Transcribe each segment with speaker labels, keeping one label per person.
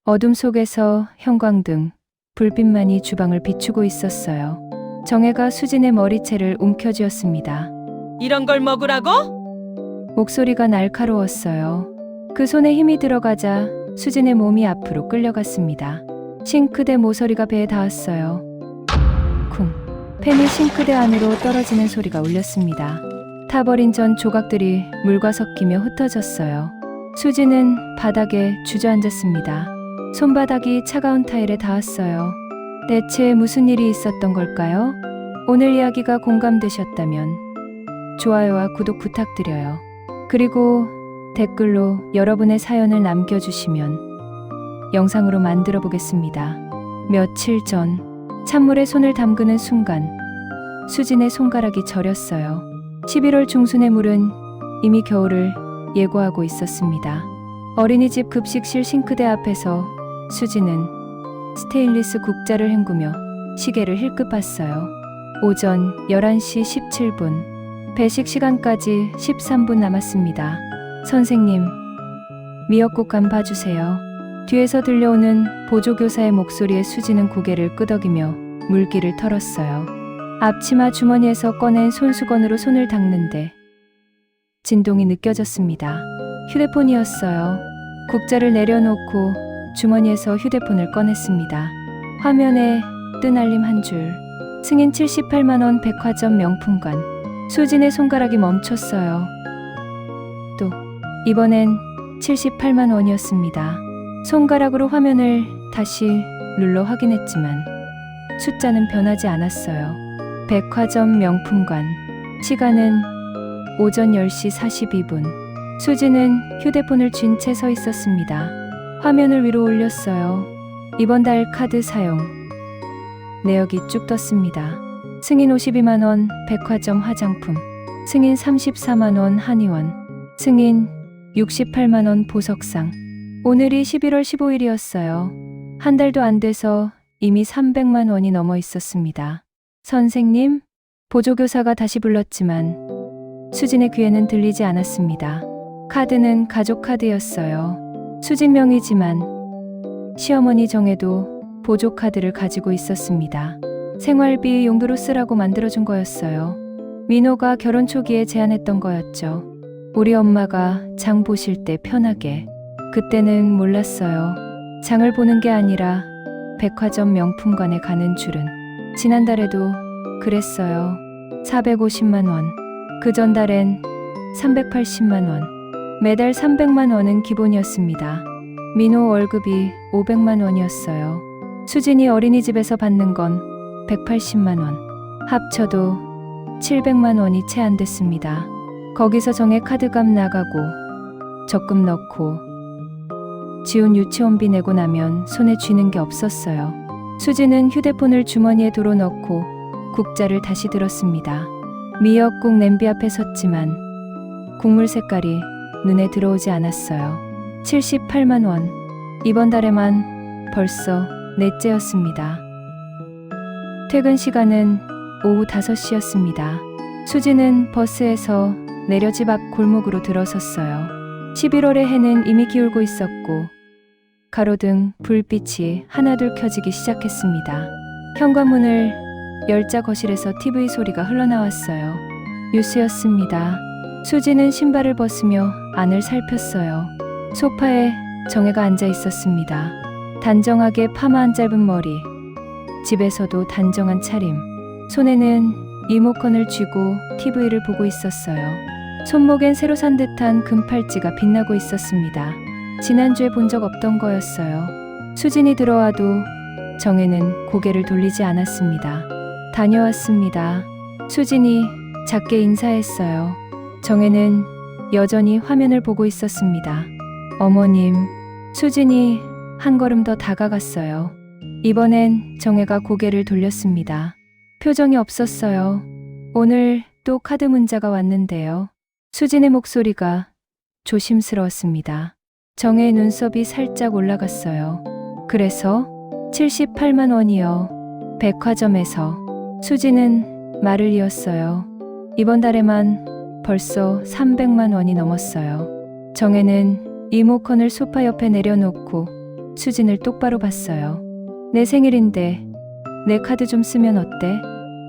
Speaker 1: 어둠 속에서 형광등, 불빛만이 주방을 비추고 있었어요. 정혜가 수진의 머리채를 움켜쥐었습니다.
Speaker 2: 이런 걸 먹으라고?
Speaker 1: 목소리가 날카로웠어요. 그 손에 힘이 들어가자 수진의 몸이 앞으로 끌려갔습니다. 싱크대 모서리가 배에 닿았어요. 쿵. 팬이 싱크대 안으로 떨어지는 소리가 울렸습니다. 타버린 전 조각들이 물과 섞이며 흩어졌어요. 수진은 바닥에 주저앉았습니다. 손바닥이 차가운 타일에 닿았어요. 대체 무슨 일이 있었던 걸까요? 오늘 이야기가 공감되셨다면 좋아요와 구독 부탁드려요. 그리고 댓글로 여러분의 사연을 남겨주시면 영상으로 만들어 보겠습니다. 며칠 전 찬물에 손을 담그는 순간 수진의 손가락이 저렸어요. 11월 중순의 물은 이미 겨울을 예고하고 있었습니다. 어린이집 급식실 싱크대 앞에서 수진은 스테인리스 국자를 헹구며 시계를 힐끗 봤어요. 오전 11시 17분, 배식 시간까지 13분 남았습니다. 선생님, 미역국 간 봐주세요. 뒤에서 들려오는 보조교사의 목소리에 수지는 고개를 끄덕이며 물기를 털었어요. 앞치마 주머니에서 꺼낸 손수건으로 손을 닦는데 진동이 느껴졌습니다. 휴대폰이었어요. 국자를 내려놓고 주머니에서 휴대폰을 꺼냈습니다. 화면에 뜬 알림 한 줄. 승인 78만 원 백화점 명품관. 수진의 손가락이 멈췄어요. 또 이번엔 78만 원이었습니다. 손가락으로 화면을 다시 눌러 확인했지만 숫자는 변하지 않았어요. 백화점 명품관. 시간은 오전 10시 42분. 수진은 휴대폰을 쥔 채 서 있었습니다. 화면을 위로 올렸어요. 이번 달 카드 사용. 내역이 쭉 떴습니다. 승인 52만 원 백화점 화장품. 승인 34만 원 한의원. 승인 68만 원 보석상. 오늘이 11월 15일이었어요. 한 달도 안 돼서 이미 300만 원이 넘어 있었습니다. 선생님? 보조교사가 다시 불렀지만 수진의 귀에는 들리지 않았습니다. 카드는 가족 카드였어요. 수진 명의지만 시어머니 정혜도 보조 카드를 가지고 있었습니다. 생활비 용도로 쓰라고 만들어준 거였어요. 민호가 결혼 초기에 제안했던 거였죠. 우리 엄마가 장 보실 때 편하게. 그때는 몰랐어요. 장을 보는 게 아니라 백화점 명품관에 가는 줄은. 지난달에도 그랬어요. 450만 원. 그 전달엔 380만 원. 매달 300만 원은 기본이었습니다. 민호 월급이 500만 원이었어요. 수진이 어린이집에서 받는 건 180만 원. 합쳐도 700만 원이 채 안 됐습니다. 거기서 정혜 카드값 나가고 적금 넣고 지훈 유치원비 내고 나면 손에 쥐는 게 없었어요. 수진은 휴대폰을 주머니에 도로 넣고 국자를 다시 들었습니다. 미역국 냄비 앞에 섰지만 국물 색깔이 눈에 들어오지 않았어요. 78만 원. 이번 달에만 벌써 넷째였습니다. 퇴근 시간은 오후 5시였습니다. 수지는 버스에서 내려 집 앞 골목으로 들어섰어요. 11월의 해는 이미 기울고 있었고 가로등 불빛이 하나둘 켜지기 시작했습니다. 현관문을 열자 거실에서 TV 소리가 흘러나왔어요. 뉴스였습니다. 수지는 신발을 벗으며 안을 살폈어요. 소파에 정혜가 앉아 있었습니다. 단정하게 파마한 짧은 머리, 집에서도 단정한 차림. 손에는 리모컨을 쥐고 TV를 보고 있었어요. 손목엔 새로 산 듯한 금팔찌가 빛나고 있었습니다. 지난주에 본 적 없던 거였어요. 수진이 들어와도 정혜는 고개를 돌리지 않았습니다. 다녀왔습니다. 수진이 작게 인사했어요. 정혜는 여전히 화면을 보고 있었습니다. 어머님, 수진이 한 걸음 더 다가갔어요. 이번엔 정혜가 고개를 돌렸습니다. 표정이 없었어요. 오늘 또 카드 문자가 왔는데요. 수진의 목소리가 조심스러웠습니다. 정혜의 눈썹이 살짝 올라갔어요. 그래서 78만 원이요. 백화점에서. 수진은 말을 이었어요. 이번 달에만 벌써 300만 원이 넘었어요. 정혜는 리모컨을 소파 옆에 내려놓고 수진을 똑바로 봤어요. 내 생일인데 내 카드 좀 쓰면 어때?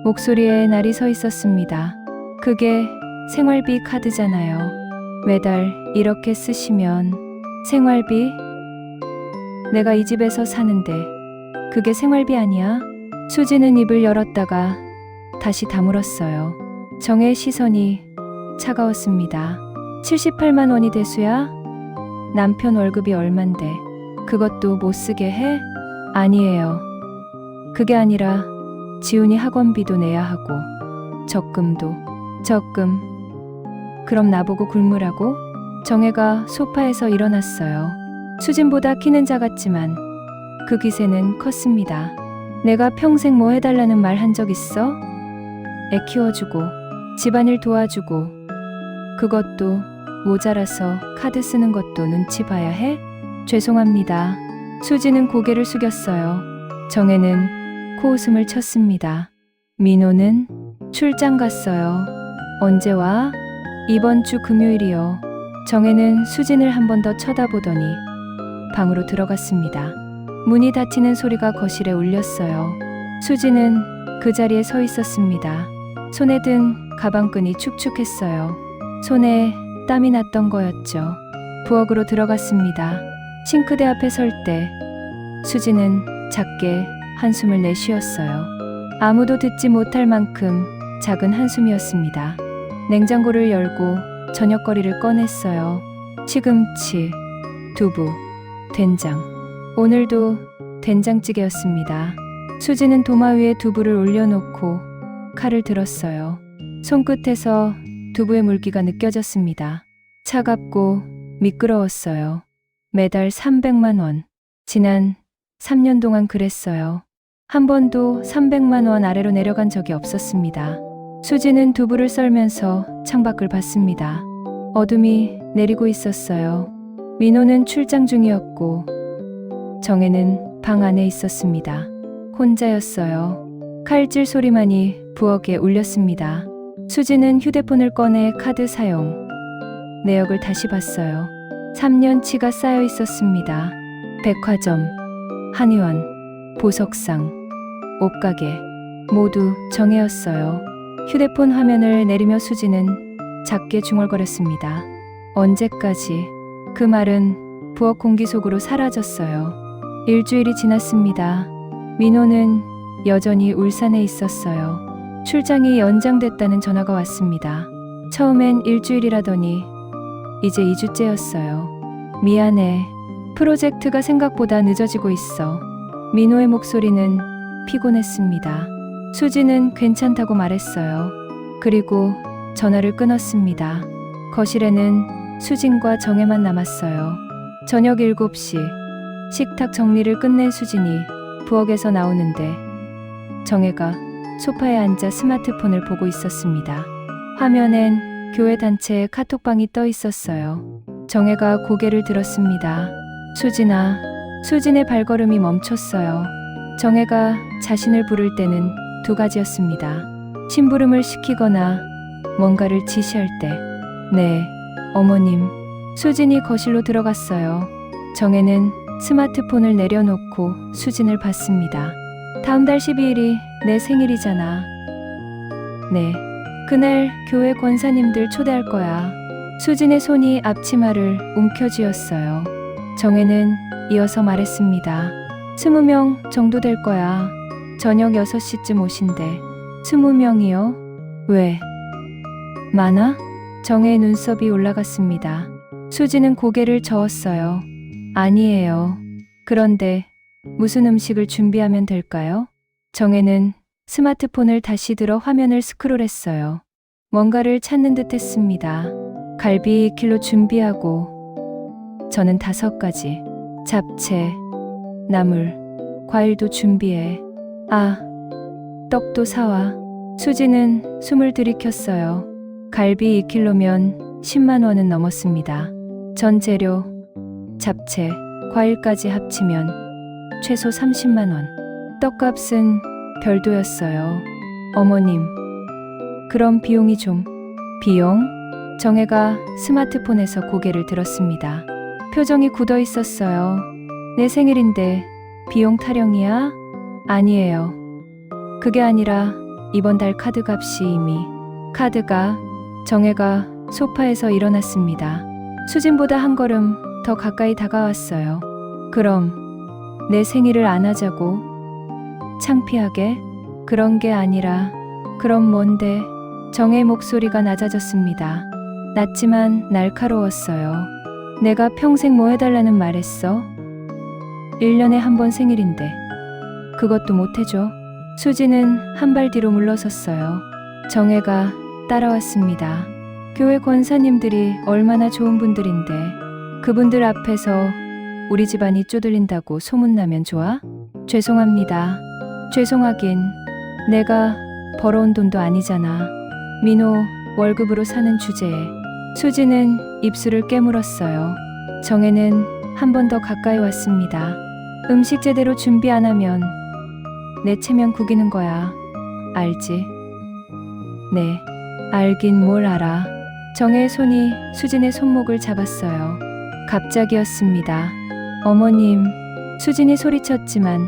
Speaker 1: 목소리에 날이 서 있었습니다. 그게 생활비 카드잖아요. 매달 이렇게 쓰시면 생활비? 내가 이 집에서 사는데 그게 생활비 아니야? 수지는 입을 열었다가 다시 다물었어요. 정의 시선이 차가웠습니다. 78만 원이 대수야? 남편 월급이 얼만데 그것도 못 쓰게 해? 아니에요. 그게 아니라 지훈이 학원비도 내야 하고 적금도. 적금. 그럼 나보고 굶으라고? 정혜가 소파에서 일어났어요. 수진보다 키는 작았지만 그 기세는 컸습니다. 내가 평생 뭐 해달라는 말 한 적 있어? 애 키워주고 집안일 도와주고 그것도 모자라서 카드 쓰는 것도 눈치 봐야 해? 죄송합니다. 수지는 고개를 숙였어요. 정혜는 코웃음을 쳤습니다. 민호는 출장 갔어요. 언제 와? 이번 주 금요일이요. 정혜는 수진을 한 번 더 쳐다보더니 방으로 들어갔습니다. 문이 닫히는 소리가 거실에 울렸어요. 수진은 그 자리에 서 있었습니다. 손에 든 가방끈이 축축했어요. 손에 땀이 났던 거였죠. 부엌으로 들어갔습니다. 싱크대 앞에 설 때 수진은 작게 한숨을 내쉬었어요. 아무도 듣지 못할 만큼 작은 한숨이었습니다. 냉장고를 열고 저녁거리를 꺼냈어요. 시금치, 두부, 된장. 오늘도 된장찌개였습니다. 수지는 도마 위에 두부를 올려놓고 칼을 들었어요. 손끝에서 두부의 물기가 느껴졌습니다. 차갑고 미끄러웠어요. 매달 300만 원. 지난 3년 동안 그랬어요. 한 번도 300만 원 아래로 내려간 적이 없었습니다. 수지는 두부를 썰면서 창밖을 봤습니다. 어둠이 내리고 있었어요. 민호는 출장 중이었고 정혜는 방 안에 있었습니다. 혼자였어요. 칼질 소리만이 부엌에 울렸습니다. 수지는 휴대폰을 꺼내 카드 사용 내역을 다시 봤어요. 3년치가 쌓여 있었습니다. 백화점, 한의원, 보석상, 옷가게 모두 정혜였어요. 휴대폰 화면을 내리며 수지는 작게 중얼거렸습니다. 언제까지? 그 말은 부엌 공기 속으로 사라졌어요. 일주일이 지났습니다. 민호는 여전히 울산에 있었어요. 출장이 연장됐다는 전화가 왔습니다. 처음엔 일주일이라더니 이제 2주째였어요. 미안해. 프로젝트가 생각보다 늦어지고 있어. 민호의 목소리는 피곤했습니다. 수지는 괜찮다고 말했어요. 그리고 전화를 끊었습니다. 거실에는 수진과 정혜만 남았어요. 저녁 7시 식탁 정리를 끝낸 수진이 부엌에서 나오는데 정혜가 소파에 앉아 스마트폰을 보고 있었습니다. 화면엔 교회 단체의 카톡방이 떠 있었어요. 정혜가 고개를 들었습니다. 수진아. 수진의 발걸음이 멈췄어요. 정혜가 자신을 부를 때는 두 가지였습니다. 심부름을 시키거나 뭔가를 지시할 때. 네, 어머님. 수진이 거실로 들어갔어요. 정혜는 스마트폰을 내려놓고 수진을 봤습니다. 다음 달 12일이 내 생일이잖아. 네, 그날 교회 권사님들 초대할 거야. 수진의 손이 앞치마를 움켜쥐었어요. 정혜는 이어서 말했습니다. 20명 정도 될 거야. 저녁 6시쯤 오신대. 20명이요? 왜? 많아? 정혜의 눈썹이 올라갔습니다. 수지는 고개를 저었어요. 아니에요. 그런데 무슨 음식을 준비하면 될까요? 정혜는 스마트폰을 다시 들어 화면을 스크롤했어요. 뭔가를 찾는 듯 했습니다. 갈비 2kg 준비하고 저는 5가지. 잡채, 나물, 과일도 준비해. 아, 떡도 사와. 수지는 숨을 들이켰어요. 갈비 2kg면 10만 원은 넘었습니다. 전 재료, 잡채, 과일까지 합치면 최소 30만 원. 떡값은 별도였어요. 어머님, 그럼 비용이 좀. 비용? 정혜가 스마트폰에서 고개를 들었습니다. 표정이 굳어 있었어요. 내 생일인데 비용 타령이야? 아니에요. 그게 아니라 이번 달 카드 값이 이미 카드가 정혜가 소파에서 일어났습니다. 수진보다 한 걸음 더 가까이 다가왔어요. 그럼 내 생일을 안 하자고? 창피하게? 그런 게 아니라 그럼 뭔데? 정혜의 목소리가 낮아졌습니다. 낮지만 날카로웠어요. 내가 평생 뭐 해달라는 말 했어? 1년에 한 번 생일인데 그것도 못 해줘? 수지는 한 발 뒤로 물러섰어요. 정혜가 따라왔습니다. 교회 권사님들이 얼마나 좋은 분들인데 그분들 앞에서 우리 집안이 쪼들린다고 소문나면 좋아? 죄송합니다. 죄송하긴 내가 벌어온 돈도 아니잖아. 민호 월급으로 사는 주제에 수지는 입술을 깨물었어요. 정혜는 한 번 더 가까이 왔습니다. 음식 제대로 준비 안 하면 내 체면 구기는 거야. 알지? 네, 알긴 뭘 알아. 정혜의 손이 수진의 손목을 잡았어요. 갑자기였습니다. 어머님, 수진이 소리쳤지만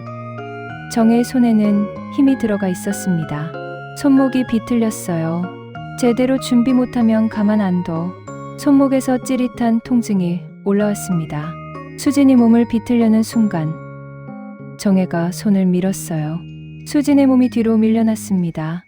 Speaker 1: 정혜의 손에는 힘이 들어가 있었습니다. 손목이 비틀렸어요. 제대로 준비 못하면 가만 안 둬. 손목에서 찌릿한 통증이 올라왔습니다. 수진이 몸을 비틀려는 순간 정혜가 손을 밀었어요. 수진의 몸이 뒤로 밀려났습니다.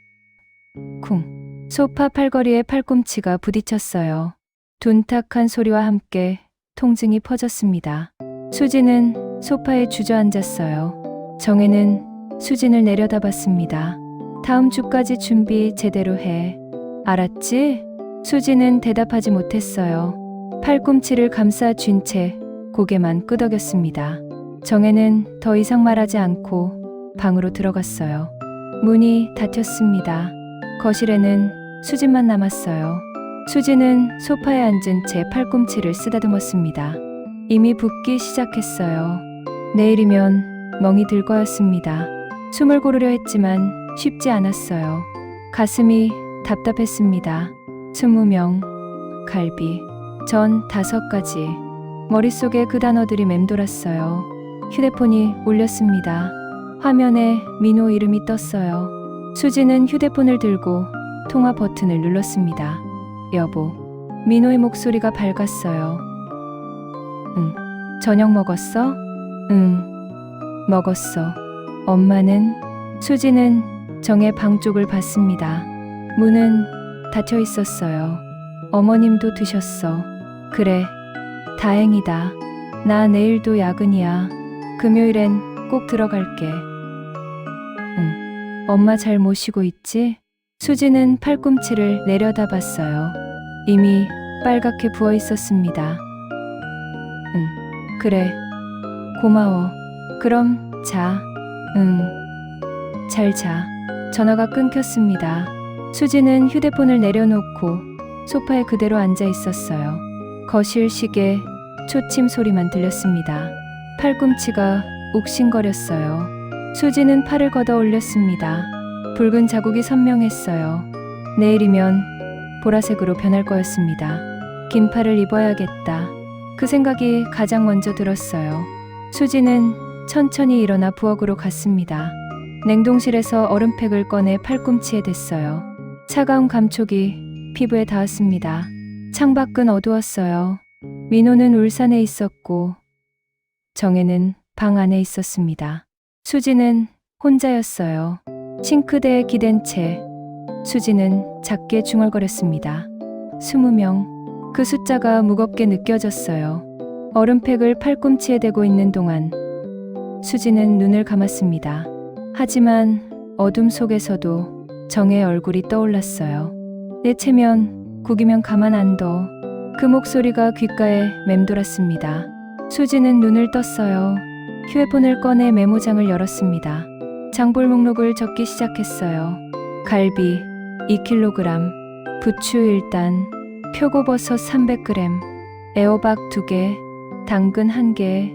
Speaker 1: 쿵. 소파 팔걸이에 팔꿈치가 부딪혔어요. 둔탁한 소리와 함께 통증이 퍼졌습니다. 수진은 소파에 주저앉았어요. 정혜는 수진을 내려다봤습니다. 다음 주까지 준비 제대로 해. 알았지? 수진은 대답하지 못했어요. 팔꿈치를 감싸 쥔 채 고개만 끄덕였습니다. 정혜는 더 이상 말하지 않고 방으로 들어갔어요. 문이 닫혔습니다. 거실에는 수진만 남았어요. 수진은 소파에 앉은 채 팔꿈치를 쓰다듬었습니다. 이미 붓기 시작했어요. 내일이면 멍이 들 거였습니다. 숨을 고르려 했지만 쉽지 않았어요. 가슴이 답답했습니다. 20명, 갈비, 전 5가지. 머릿속에 그 단어들이 맴돌았어요. 휴대폰이 울렸습니다. 화면에 민호 이름이 떴어요. 수지는 휴대폰을 들고 통화 버튼을 눌렀습니다. 여보, 민호의 목소리가 밝았어요. 응, 저녁 먹었어? 응, 먹었어. 엄마는? 수지는 정의 방 쪽을 봤습니다. 문은 닫혀 있었어요. 어머님도 드셨어. 그래, 다행이다. 나 내일도 야근이야. 금요일엔 꼭 들어갈게. 응, 엄마 잘 모시고 있지? 수지는 팔꿈치를 내려다봤어요. 이미 빨갛게 부어 있었습니다. 응, 그래. 고마워. 그럼 자. 응, 잘 자. 전화가 끊겼습니다. 수지는 휴대폰을 내려놓고 소파에 그대로 앉아 있었어요. 거실 시계 초침 소리만 들렸습니다. 팔꿈치가 욱신거렸어요. 수지는 팔을 걷어 올렸습니다. 붉은 자국이 선명했어요. 내일이면 보라색으로 변할 거였습니다. 긴 팔을 입어야겠다. 그 생각이 가장 먼저 들었어요. 수지는 천천히 일어나 부엌으로 갔습니다. 냉동실에서 얼음팩을 꺼내 팔꿈치에 댔어요. 차가운 감촉이 피부에 닿았습니다. 창밖은 어두웠어요. 민호는 울산에 있었고 정혜는 방 안에 있었습니다. 수지는 혼자였어요. 싱크대에 기댄 채 수지는 작게 중얼거렸습니다. 20명. 그 숫자가 무겁게 느껴졌어요. 얼음팩을 팔꿈치에 대고 있는 동안 수지는 눈을 감았습니다. 하지만 어둠 속에서도 정의 얼굴이 떠올랐어요. 내 체면 구기면 가만 안 둬. 그 목소리가 귓가에 맴돌았습니다. 수지는 눈을 떴어요. 휴대폰을 꺼내 메모장을 열었습니다. 장볼 목록을 적기 시작했어요. 갈비 2kg, 부추 1단, 표고버섯 300g, 애호박 2개, 당근 1개.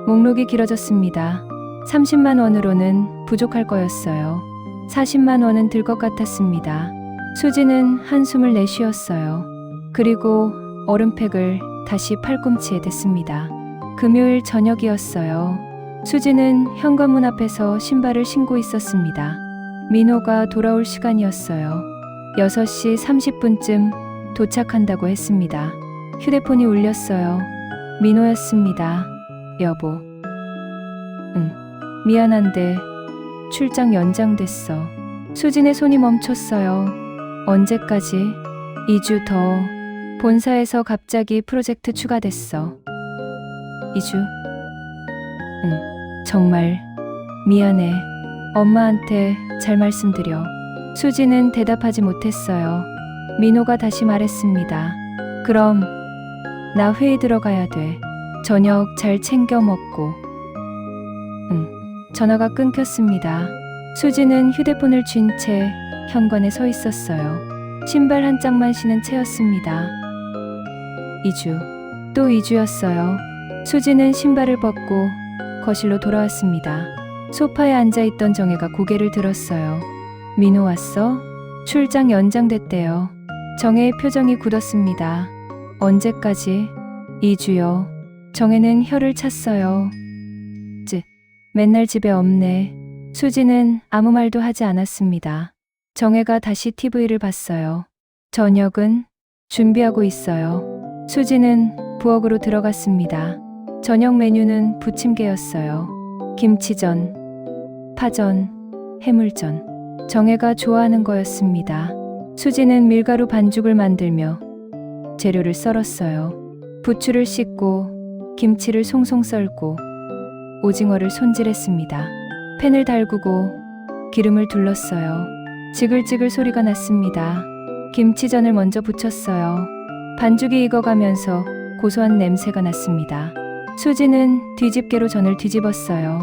Speaker 1: 목록이 길어졌습니다. 30만 원으로는 부족할 거였어요. 40만 원은 들 것 같았습니다. 수지는 한숨을 내쉬었어요. 그리고 얼음팩을 다시 팔꿈치에 댔습니다. 금요일 저녁이었어요. 수지는 현관문 앞에서 신발을 신고 있었습니다. 민호가 돌아올 시간이었어요. 6시 30분쯤 도착한다고 했습니다. 휴대폰이 울렸어요. 민호였습니다. 여보. 응. 미안한데 출장 연장됐어. 수진의 손이 멈췄어요. 언제까지? 2주 더. 본사에서 갑자기 프로젝트 추가됐어. 2주? 응. 정말 미안해. 엄마한테 잘 말씀드려. 수지는 대답하지 못했어요. 민호가 다시 말했습니다. 그럼 나 회의 들어가야 돼. 저녁 잘 챙겨 먹고. 응. 전화가 끊겼습니다. 수지는 휴대폰을 쥔 채 현관에 서 있었어요. 신발 한 짝만 신은 채였습니다. 2주. 또 2주였어요. 수지는 신발을 벗고 거실로 돌아왔습니다. 소파에 앉아있던 정혜가 고개를 들었어요. 민호 왔어? 출장 연장됐대요. 정혜의 표정이 굳었습니다. 언제까지? 2주요. 정혜는 혀를 찼어요. 맨날 집에 없네. 수지는 아무 말도 하지 않았습니다. 정혜가 다시 TV를 봤어요. 저녁은 준비하고 있어요. 수지는 부엌으로 들어갔습니다. 저녁 메뉴는 부침개였어요. 김치전, 파전, 해물전. 정혜가 좋아하는 거였습니다. 수지는 밀가루 반죽을 만들며 재료를 썰었어요. 부추를 씻고 김치를 송송 썰고 오징어를 손질했습니다. 팬을 달구고 기름을 둘렀어요. 지글지글 소리가 났습니다. 김치전을 먼저 부쳤어요. 반죽이 익어가면서 고소한 냄새가 났습니다. 수지는 뒤집개로 전을 뒤집었어요.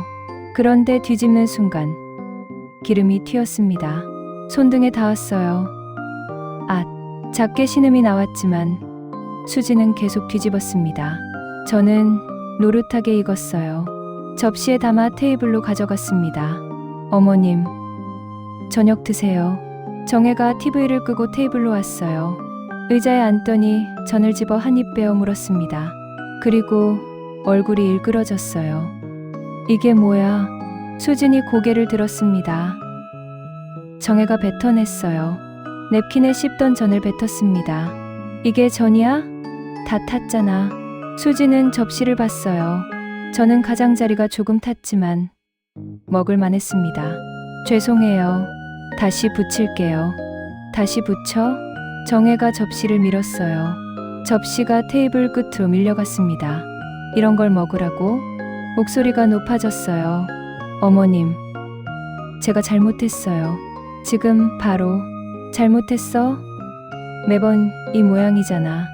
Speaker 1: 그런데 뒤집는 순간 기름이 튀었습니다. 손등에 닿았어요. 작게 신음이 나왔지만 수지는 계속 뒤집었습니다. 저는 노릇하게 익었어요. 접시에 담아 테이블로 가져갔습니다. 어머님, 저녁 드세요. 정혜가 TV를 끄고 테이블로 왔어요. 의자에 앉더니 전을 집어 한 입 베어 물었습니다. 그리고 얼굴이 일그러졌어요. 이게 뭐야? 수진이 고개를 들었습니다. 정혜가 뱉어냈어요. 냅킨에 씹던 전을 뱉었습니다. 이게 전이야? 다 탔잖아. 수지는 접시를 봤어요. 저는 가장자리가 조금 탔지만 먹을만 했습니다. 죄송해요. 다시 붙일게요. 다시 붙여? 정혜가 접시를 밀었어요. 접시가 테이블 끝으로 밀려갔습니다. 이런 걸 먹으라고? 목소리가 높아졌어요. 어머님, 제가 잘못했어요. 지금 바로 잘못했어? 매번 이 모양이잖아.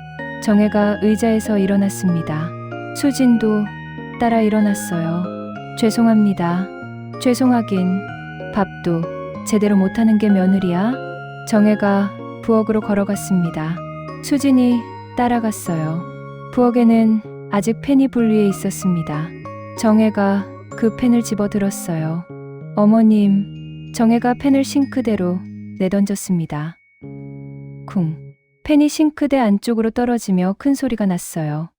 Speaker 1: 정혜가 의자에서 일어났습니다. 수진도 따라 일어났어요. 죄송합니다. 죄송하긴 밥도 제대로 못하는 게 며느리야? 정혜가 부엌으로 걸어갔습니다. 수진이 따라갔어요. 부엌에는 아직 팬이 불 위에 있었습니다. 정혜가 그 팬을 집어들었어요. 어머님, 정혜가 팬을 싱크대로 내던졌습니다. 쿵. 팬이 싱크대 안쪽으로 떨어지며 큰 소리가 났어요.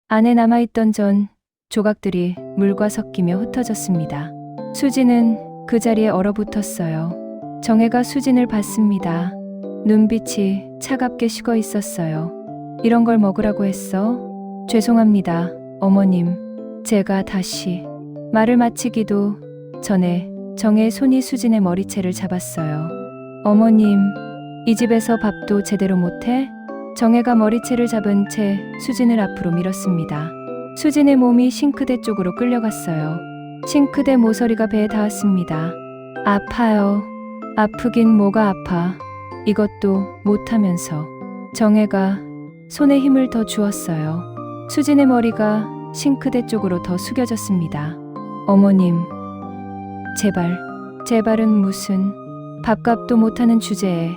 Speaker 1: 안에 남아있던 전 조각들이 물과 섞이며 흩어졌습니다. 수진은 그 자리에 얼어붙었어요. 정혜가 수진을 봤습니다. 눈빛이 차갑게 식어 있었어요. 이런 걸 먹으라고 했어? 죄송합니다, 어머님. 제가 다시. 말을 마치기도 전에 정혜의 손이 수진의 머리채를 잡았어요. 어머님, 이 집에서 밥도 제대로 못해? 정혜가 머리채를 잡은 채 수진을 앞으로 밀었습니다. 수진의 몸이 싱크대 쪽으로 끌려갔어요. 싱크대 모서리가 배에 닿았습니다. 아파요. 아프긴 뭐가 아파. 이것도 못하면서. 정혜가 손에 힘을 더 주었어요. 수진의 머리가 싱크대 쪽으로 더 숙여졌습니다. 어머님, 제발. 제발은 무슨. 밥값도 못하는 주제에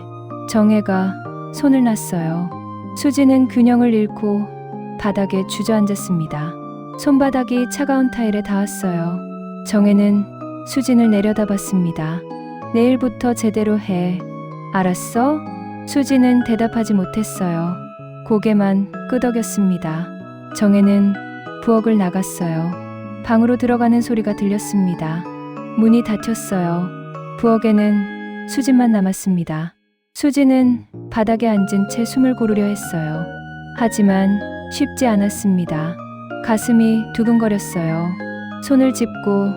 Speaker 1: 정혜가 손을 놨어요. 수지는 균형을 잃고 바닥에 주저앉았습니다. 손바닥이 차가운 타일에 닿았어요. 정혜는 수진을 내려다봤습니다. 내일부터 제대로 해. 알았어? 수지는 대답하지 못했어요. 고개만 끄덕였습니다. 정혜는 부엌을 나갔어요. 방으로 들어가는 소리가 들렸습니다. 문이 닫혔어요. 부엌에는 수진만 남았습니다. 수진은 바닥에 앉은 채 숨을 고르려 했어요. 하지만 쉽지 않았습니다. 가슴이 두근거렸어요. 손을 짚고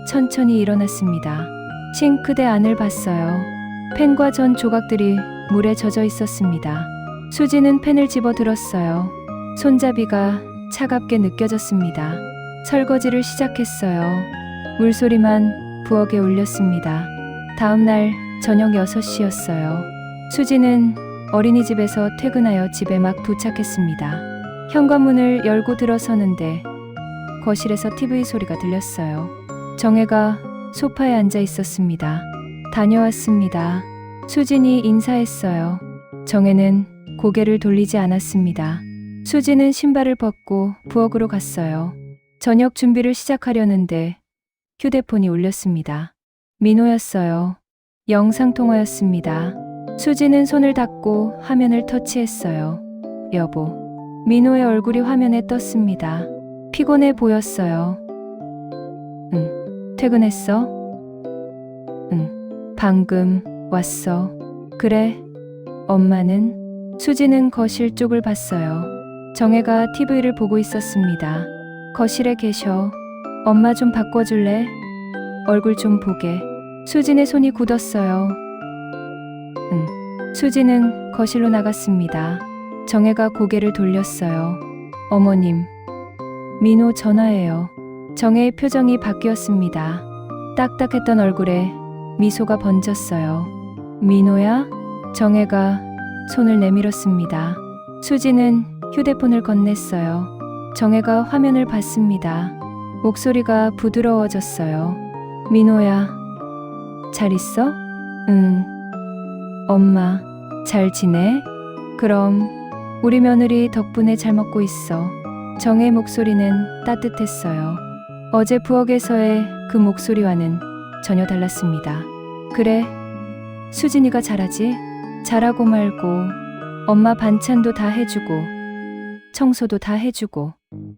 Speaker 1: 천천히 일어났습니다. 싱크대 안을 봤어요. 펜과 전 조각들이 물에 젖어 있었습니다. 수지는 펜을 집어 들었어요. 손잡이가 차갑게 느껴졌습니다. 설거지를 시작했어요. 물소리만 부엌에 울렸습니다. 다음 날 저녁 6시였어요. 수지는 어린이집에서 퇴근하여 집에 막 도착했습니다. 현관문을 열고 들어서는데 거실에서 TV 소리가 들렸어요. 정혜가 소파에 앉아 있었습니다. 다녀왔습니다. 수진이 인사했어요. 정혜는 고개를 돌리지 않았습니다. 수지는 신발을 벗고 부엌으로 갔어요. 저녁 준비를 시작하려는데 휴대폰이 울렸습니다. 민호였어요. 영상통화였습니다. 수지는 손을 닫고 화면을 터치했어요. 여보. 민호의 얼굴이 화면에 떴습니다. 피곤해 보였어요. 응. 퇴근했어? 응. 방금 왔어. 그래. 엄마는? 수지는 거실 쪽을 봤어요. 정혜가 TV를 보고 있었습니다. 거실에 계셔. 엄마 좀 바꿔줄래? 얼굴 좀 보게. 수진의 손이 굳었어요. 응. 수지는 거실로 나갔습니다. 정혜가 고개를 돌렸어요. 어머님. 민호 전화해요. 정혜의 표정이 바뀌었습니다. 딱딱했던 얼굴에 미소가 번졌어요. 민호야? 정혜가 손을 내밀었습니다. 수지는 휴대폰을 건넸어요. 정혜가 화면을 봤습니다. 목소리가 부드러워졌어요. 민호야, 잘 있어? 응. 엄마, 잘 지내? 그럼 우리 며느리 덕분에 잘 먹고 있어. 정혜의 목소리는 따뜻했어요. 어제 부엌에서의 그 목소리와는 전혀 달랐습니다. 그래, 수진이가 잘하지? 잘하고 말고 엄마 반찬도 다 해주고 청소도 다 해주고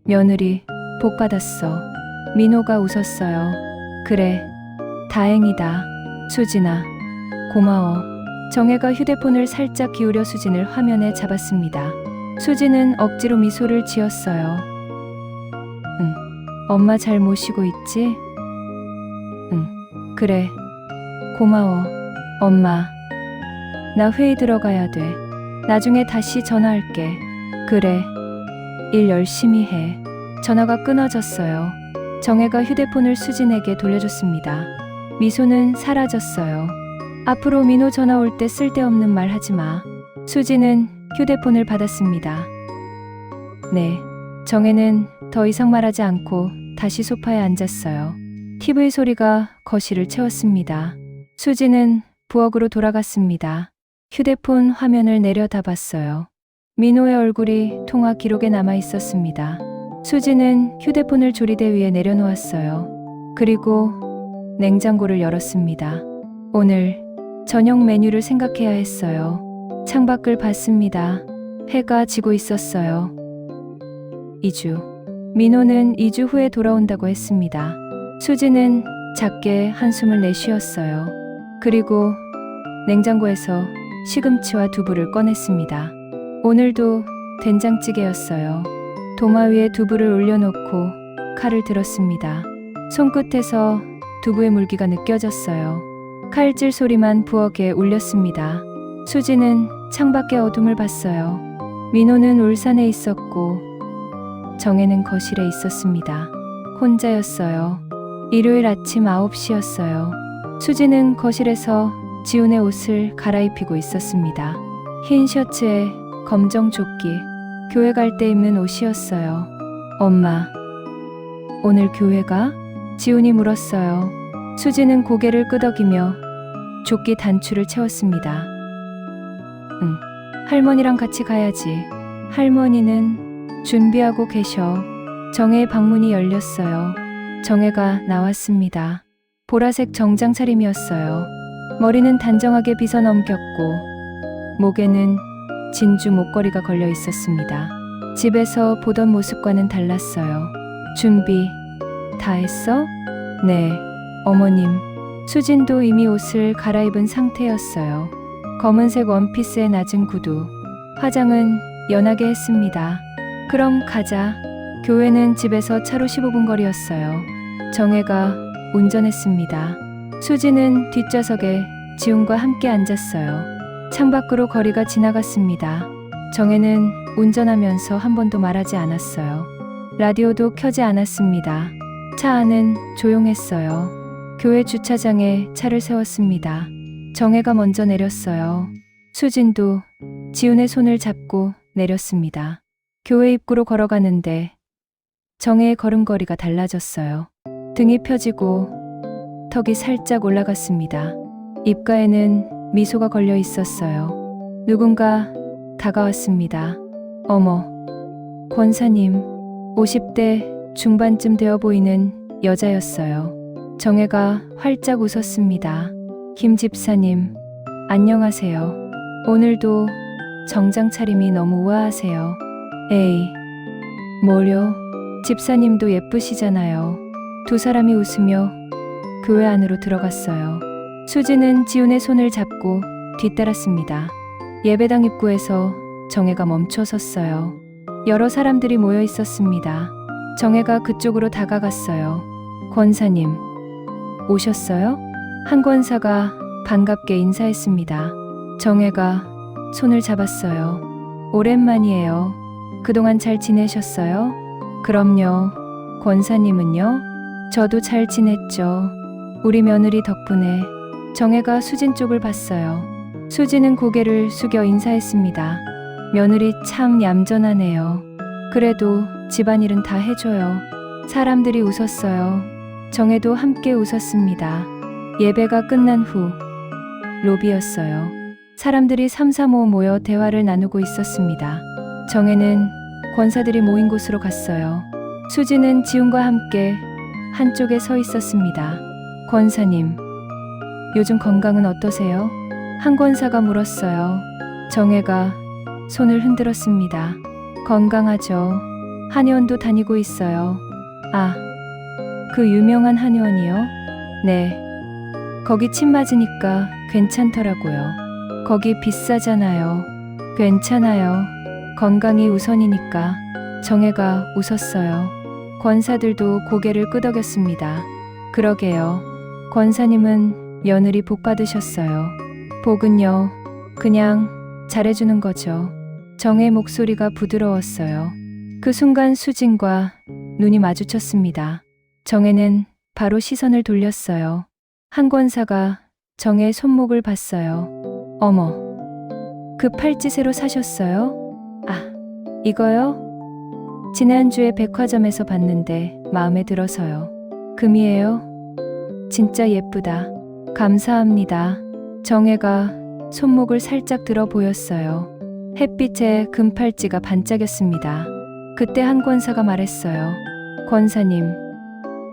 Speaker 1: 며느리 복 받았어. 민호가 웃었어요. 그래, 다행이다. 수진아, 고마워. 정혜가 휴대폰을 살짝 기울여 수진을 화면에 잡았습니다. 수진은 억지로 미소를 지었어요. 응, 엄마 잘 모시고 있지? 응, 그래, 고마워. 엄마, 나 회의 들어가야 돼. 나중에 다시 전화할게. 그래, 일 열심히 해. 전화가 끊어졌어요. 정혜가 휴대폰을 수진에게 돌려줬습니다. 미소는 사라졌어요. 앞으로 민호 전화 올 때 쓸데없는 말 하지 마. 수진은 휴대폰을 받았습니다. 네. 정혜는 더 이상 말하지 않고 다시 소파에 앉았어요. TV 소리가 거실을 채웠습니다. 수진은 부엌으로 돌아갔습니다. 휴대폰 화면을 내려다봤어요. 민호의 얼굴이 통화 기록에 남아 있었습니다. 수진은 휴대폰을 조리대 위에 내려놓았어요. 그리고 냉장고를 열었습니다. 오늘 저녁 메뉴를 생각해야 했어요. 창밖을 봤습니다. 해가 지고 있었어요. 2주. 민호는 2주 후에 돌아온다고 했습니다. 수지는 작게 한숨을 내쉬었어요. 그리고 냉장고에서 시금치와 두부를 꺼냈습니다. 오늘도 된장찌개였어요. 도마 위에 두부를 올려놓고 칼을 들었습니다. 손끝에서 두부의 물기가 느껴졌어요. 칼질 소리만 부엌에 울렸습니다. 수지는 창밖의 어둠을 봤어요. 민호는 울산에 있었고 정혜는 거실에 있었습니다. 혼자였어요. 일요일 아침 9시였어요. 수지는 거실에서 지훈의 옷을 갈아입히고 있었습니다. 흰 셔츠에 검정 조끼, 교회 갈 때 입는 옷이었어요. 엄마, 오늘 교회 가? 지훈이 물었어요. 수지는 고개를 끄덕이며 조끼 단추를 채웠습니다. 응, 할머니랑 같이 가야지. 할머니는 준비하고 계셔. 정혜의 방문이 열렸어요. 정혜가 나왔습니다. 보라색 정장 차림이었어요. 머리는 단정하게 빗어 넘겼고 목에는 진주 목걸이가 걸려 있었습니다. 집에서 보던 모습과는 달랐어요. 준비 다 했어? 네, 어머님. 수진도 이미 옷을 갈아입은 상태였어요. 검은색 원피스에 낮은 구두, 화장은 연하게 했습니다. 그럼 가자. 교회는 집에서 차로 15분 거리였어요. 정혜가 운전했습니다. 수지는 뒷좌석에 지훈과 함께 앉았어요. 창밖으로 거리가 지나갔습니다. 정혜는 운전하면서 한 번도 말하지 않았어요. 라디오도 켜지 않았습니다. 차 안은 조용했어요. 교회 주차장에 차를 세웠습니다. 정혜가 먼저 내렸어요. 수진도 지훈의 손을 잡고 내렸습니다. 교회 입구로 걸어가는데 정혜의 걸음걸이가 달라졌어요. 등이 펴지고 턱이 살짝 올라갔습니다. 입가에는 미소가 걸려 있었어요. 누군가 다가왔습니다. 어머, 권사님. 50대 중반쯤 되어 보이는 여자였어요. 정혜가 활짝 웃었습니다. 김 집사님, 안녕하세요. 오늘도 정장 차림이 너무 우아하세요. 에이, 뭐려? 집사님도 예쁘시잖아요. 두 사람이 웃으며 교회 안으로 들어갔어요. 수지는 지훈의 손을 잡고 뒤따랐습니다. 예배당 입구에서 정혜가 멈춰 섰어요. 여러 사람들이 모여 있었습니다. 정혜가 그쪽으로 다가갔어요. 권사님, 오셨어요? 한 권사가 반갑게 인사했습니다. 정혜가 손을 잡았어요. 오랜만이에요. 그동안 잘 지내셨어요? 그럼요. 권사님은요? 저도 잘 지냈죠. 우리 며느리 덕분에. 정혜가 수진 쪽을 봤어요. 수진은 고개를 숙여 인사했습니다. 며느리 참 얌전하네요. 그래도 집안일은 다 해줘요. 사람들이 웃었어요. 정혜도 함께 웃었습니다. 예배가 끝난 후 로비였어요. 사람들이 삼삼오오 모여 대화를 나누고 있었습니다. 정혜는 권사들이 모인 곳으로 갔어요. 수지는 지훈과 함께 한쪽에 서 있었습니다. 권사님, 요즘 건강은 어떠세요? 한 권사가 물었어요. 정혜가 손을 흔들었습니다. 건강하죠. 한의원도 다니고 있어요. 아, 그 유명한 한의원이요? 네. 거기 침 맞으니까 괜찮더라고요. 거기 비싸잖아요. 괜찮아요. 건강이 우선이니까. 정혜가 웃었어요. 권사들도 고개를 끄덕였습니다. 그러게요. 권사님은 며느리 복 받으셨어요. 복은요, 그냥 잘해주는 거죠. 정혜의 목소리가 부드러웠어요. 그 순간 수진과 눈이 마주쳤습니다. 정혜는 바로 시선을 돌렸어요. 한 권사가 정혜의 손목을 봤어요. 어머, 그 팔찌 새로 사셨어요? 아, 이거요? 지난주에 백화점에서 봤는데 마음에 들어서요. 금이에요? 진짜 예쁘다. 감사합니다. 정혜가 손목을 살짝 들어 보였어요. 햇빛에 금팔찌가 반짝였습니다. 그때 한 권사가 말했어요. 권사님,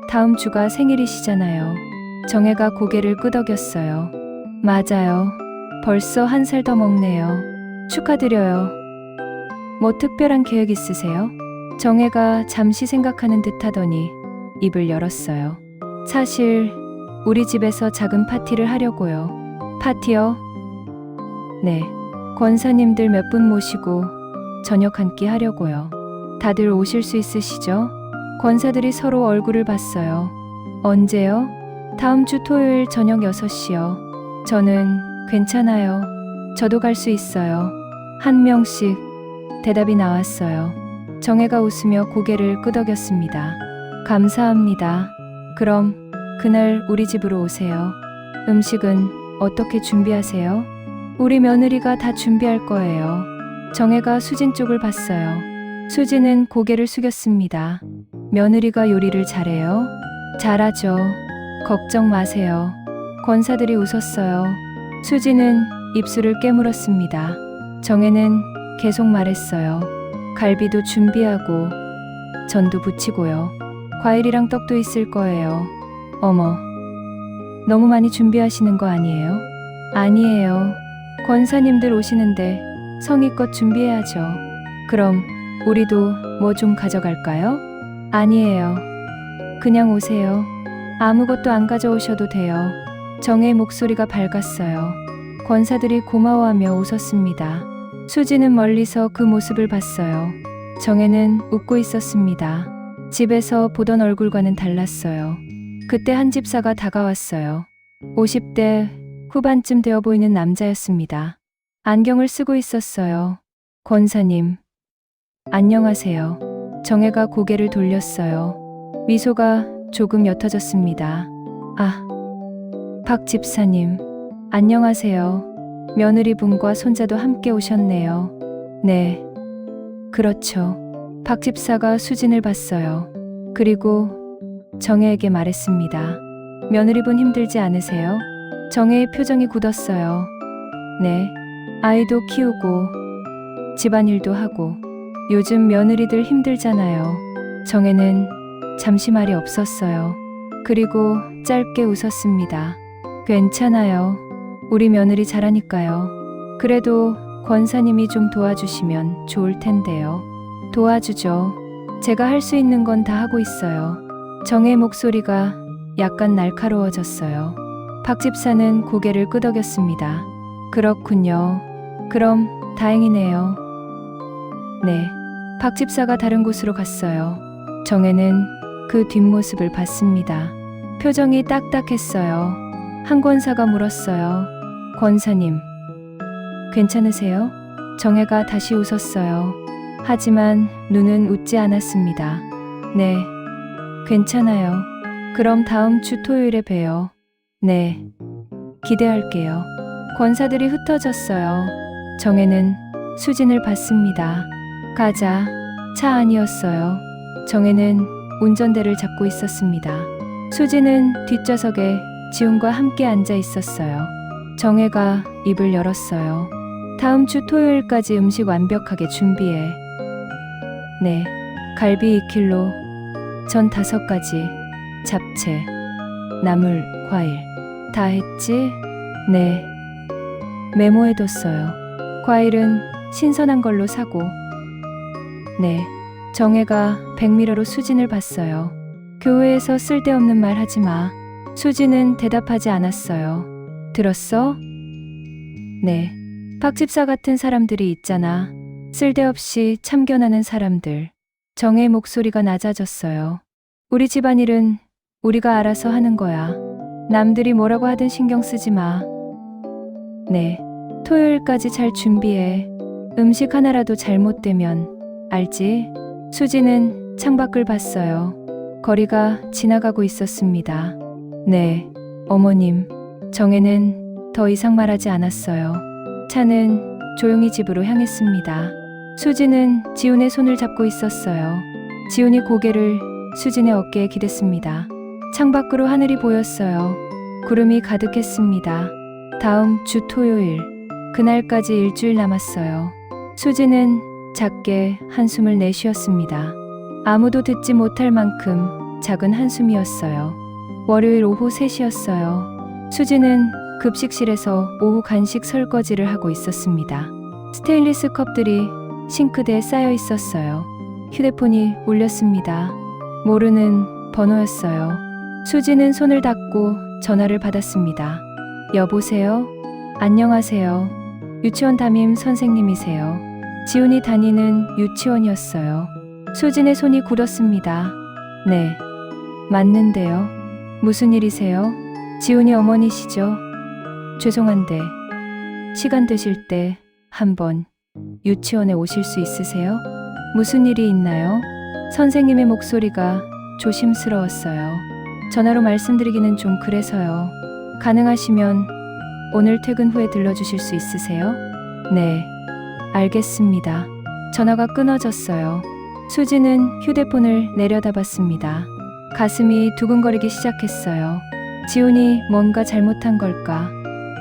Speaker 1: 다음 주가 생일이시잖아요. 정혜가 고개를 끄덕였어요. 맞아요. 벌써 한 살 더 먹네요. 축하드려요. 뭐 특별한 계획 있으세요? 정혜가 잠시 생각하는 듯 하더니 입을 열었어요. 사실 우리 집에서 작은 파티를 하려고요. 파티요? 네. 권사님들 몇 분 모시고 저녁 한 끼 하려고요. 다들 오실 수 있으시죠? 권사들이 서로 얼굴을 봤어요. 언제요? 다음 주 토요일 저녁 6시요. 저는 괜찮아요. 저도 갈 수 있어요. 한 명씩 대답이 나왔어요. 정혜가 웃으며 고개를 끄덕였습니다. 감사합니다. 그럼 그날 우리 집으로 오세요. 음식은 어떻게 준비하세요? 우리 며느리가 다 준비할 거예요. 정혜가 수진 쪽을 봤어요. 수진은 고개를 숙였습니다. 며느리가 요리를 잘해요? 잘하죠. 걱정 마세요. 권사들이 웃었어요. 수진은 입술을 깨물었습니다. 정혜는 계속 말했어요. 갈비도 준비하고 전도 부치고요. 과일이랑 떡도 있을 거예요. 어머, 너무 많이 준비하시는 거 아니에요? 아니에요. 권사님들 오시는데 성의껏 준비해야죠. 그럼 우리도 뭐 좀 가져갈까요? 아니에요. 그냥 오세요. 아무것도 안 가져오셔도 돼요. 정혜의 목소리가 밝았어요. 권사들이 고마워하며 웃었습니다. 수지는 멀리서 그 모습을 봤어요. 정혜는 웃고 있었습니다. 집에서 보던 얼굴과는 달랐어요. 그때 한 집사가 다가왔어요. 50대 후반쯤 되어 보이는 남자였습니다. 안경을 쓰고 있었어요. 권사님, 안녕하세요. 정혜가 고개를 돌렸어요. 미소가 조금 옅어졌습니다. 아, 박 집사님, 안녕하세요. 며느리분과 손자도 함께 오셨네요. 네, 그렇죠. 박 집사가 수진을 봤어요. 그리고 정혜에게 말했습니다. 며느리분 힘들지 않으세요? 정혜의 표정이 굳었어요. 네, 아이도 키우고 집안일도 하고 요즘 며느리들 힘들잖아요. 정혜는 잠시 말이 없었어요. 그리고 짧게 웃었습니다. 괜찮아요. 우리 며느리 잘하니까요. 그래도 권사님이 좀 도와주시면 좋을 텐데요. 도와주죠. 제가 할 수 있는 건 다 하고 있어요. 정혜의 목소리가 약간 날카로워졌어요. 박 집사는 고개를 끄덕였습니다. 그렇군요. 그럼 다행이네요. 네. 박 집사가 다른 곳으로 갔어요. 정혜는 그 뒷모습을 봤습니다. 표정이 딱딱했어요. 한 권사가 물었어요. 권사님, 괜찮으세요? 정혜가 다시 웃었어요. 하지만 눈은 웃지 않았습니다. 네, 괜찮아요. 그럼 다음 주 토요일에 봬요. 네, 기대할게요. 권사들이 흩어졌어요. 정혜는 수진을 봤습니다. 가자. 차 안이었어요. 정혜는 운전대를 잡고 있었습니다. 수진은 뒷좌석에 지훈과 함께 앉아 있었어요. 정혜가 입을 열었어요. 다음 주 토요일까지 음식 완벽하게 준비해. 네, 갈비 2kg, 전 5가지, 잡채, 나물, 과일. 다 했지? 네. 메모해뒀어요. 과일은 신선한 걸로 사고. 네. 정혜가 백미러로 수진을 봤어요. 교회에서 쓸데없는 말 하지 마. 수진은 대답하지 않았어요. 들었어? 네. 박 집사 같은 사람들이 있잖아. 쓸데없이 참견하는 사람들. 정혜의 목소리가 낮아졌어요. 우리 집안일은 우리가 알아서 하는 거야. 남들이 뭐라고 하든 신경 쓰지 마. 네. 토요일까지 잘 준비해. 음식 하나라도 잘못되면 알지? 수지는 창밖을 봤어요. 거리가 지나가고 있었습니다. 네, 어머님. 정혜는 더 이상 말하지 않았어요. 차는 조용히 집으로 향했습니다. 수지는 지훈의 손을 잡고 있었어요. 지훈이 고개를 수진의 어깨에 기댔습니다. 창밖으로 하늘이 보였어요. 구름이 가득했습니다. 다음 주 토요일, 그날까지 일주일 남았어요. 수지는 작게 한숨을 내쉬었습니다. 아무도 듣지 못할 만큼 작은 한숨이었어요. 월요일 오후 3시였어요. 수지는 급식실에서 오후 간식 설거지를 하고 있었습니다. 스테인리스 컵들이 싱크대에 쌓여 있었어요. 휴대폰이 울렸습니다. 모르는 번호였어요. 수지는 손을 닦고 전화를 받았습니다. 여보세요? 안녕하세요. 유치원 담임 선생님이세요. 지훈이 다니는 유치원이었어요. 수진의 손이 굳었습니다. 네, 맞는데요. 무슨 일이세요? 지훈이 어머니시죠? 죄송한데 시간 되실 때 한번 유치원에 오실 수 있으세요? 무슨 일이 있나요? 선생님의 목소리가 조심스러웠어요. 전화로 말씀드리기는 좀 그래서요. 가능하시면 오늘 퇴근 후에 들러주실 수 있으세요? 네, 알겠습니다. 전화가 끊어졌어요. 수지는 휴대폰을 내려다봤습니다. 가슴이 두근거리기 시작했어요. 지훈이 뭔가 잘못한 걸까?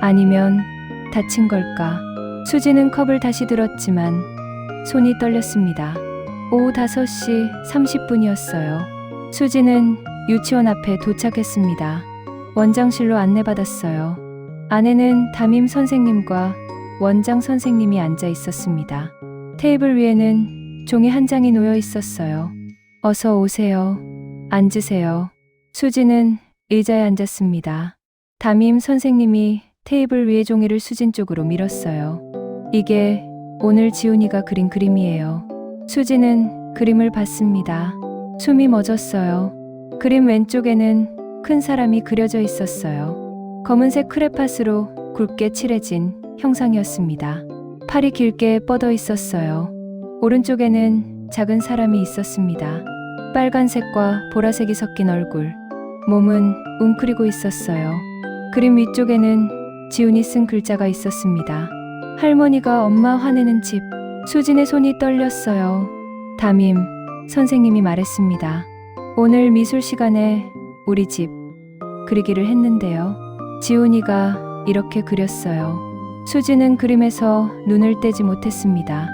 Speaker 1: 아니면 다친 걸까? 수지는 컵을 다시 들었지만 손이 떨렸습니다. 오후 5시 30분이었어요. 수지는 유치원 앞에 도착했습니다. 원장실로 안내받았어요. 안에는 담임 선생님과 원장 선생님이 앉아 있었습니다. 테이블 위에는 종이 한 장이 놓여 있었어요. 어서 오세요. 앉으세요. 수지는 의자에 앉았습니다. 담임 선생님이 테이블 위에 종이를 수진 쪽으로 밀었어요. 이게 오늘 지훈이가 그린 그림이에요. 수지는 그림을 봤습니다. 숨이 멎었어요. 그림 왼쪽에는 큰 사람이 그려져 있었어요. 검은색 크레파스로 굵게 칠해진 형상이었습니다. 팔이 길게 뻗어 있었어요. 오른쪽에는 작은 사람이 있었습니다. 빨간색과 보라색이 섞인 얼굴, 몸은 웅크리고 있었어요. 그림 위쪽에는 지훈이 쓴 글자가 있었습니다. 할머니가 엄마 화내는 집. 수진의 손이 떨렸어요. 담임 선생님이 말했습니다. 오늘 미술 시간에 우리 집 그리기를 했는데요. 지훈이가 이렇게 그렸어요. 수지는 그림에서 눈을 떼지 못했습니다.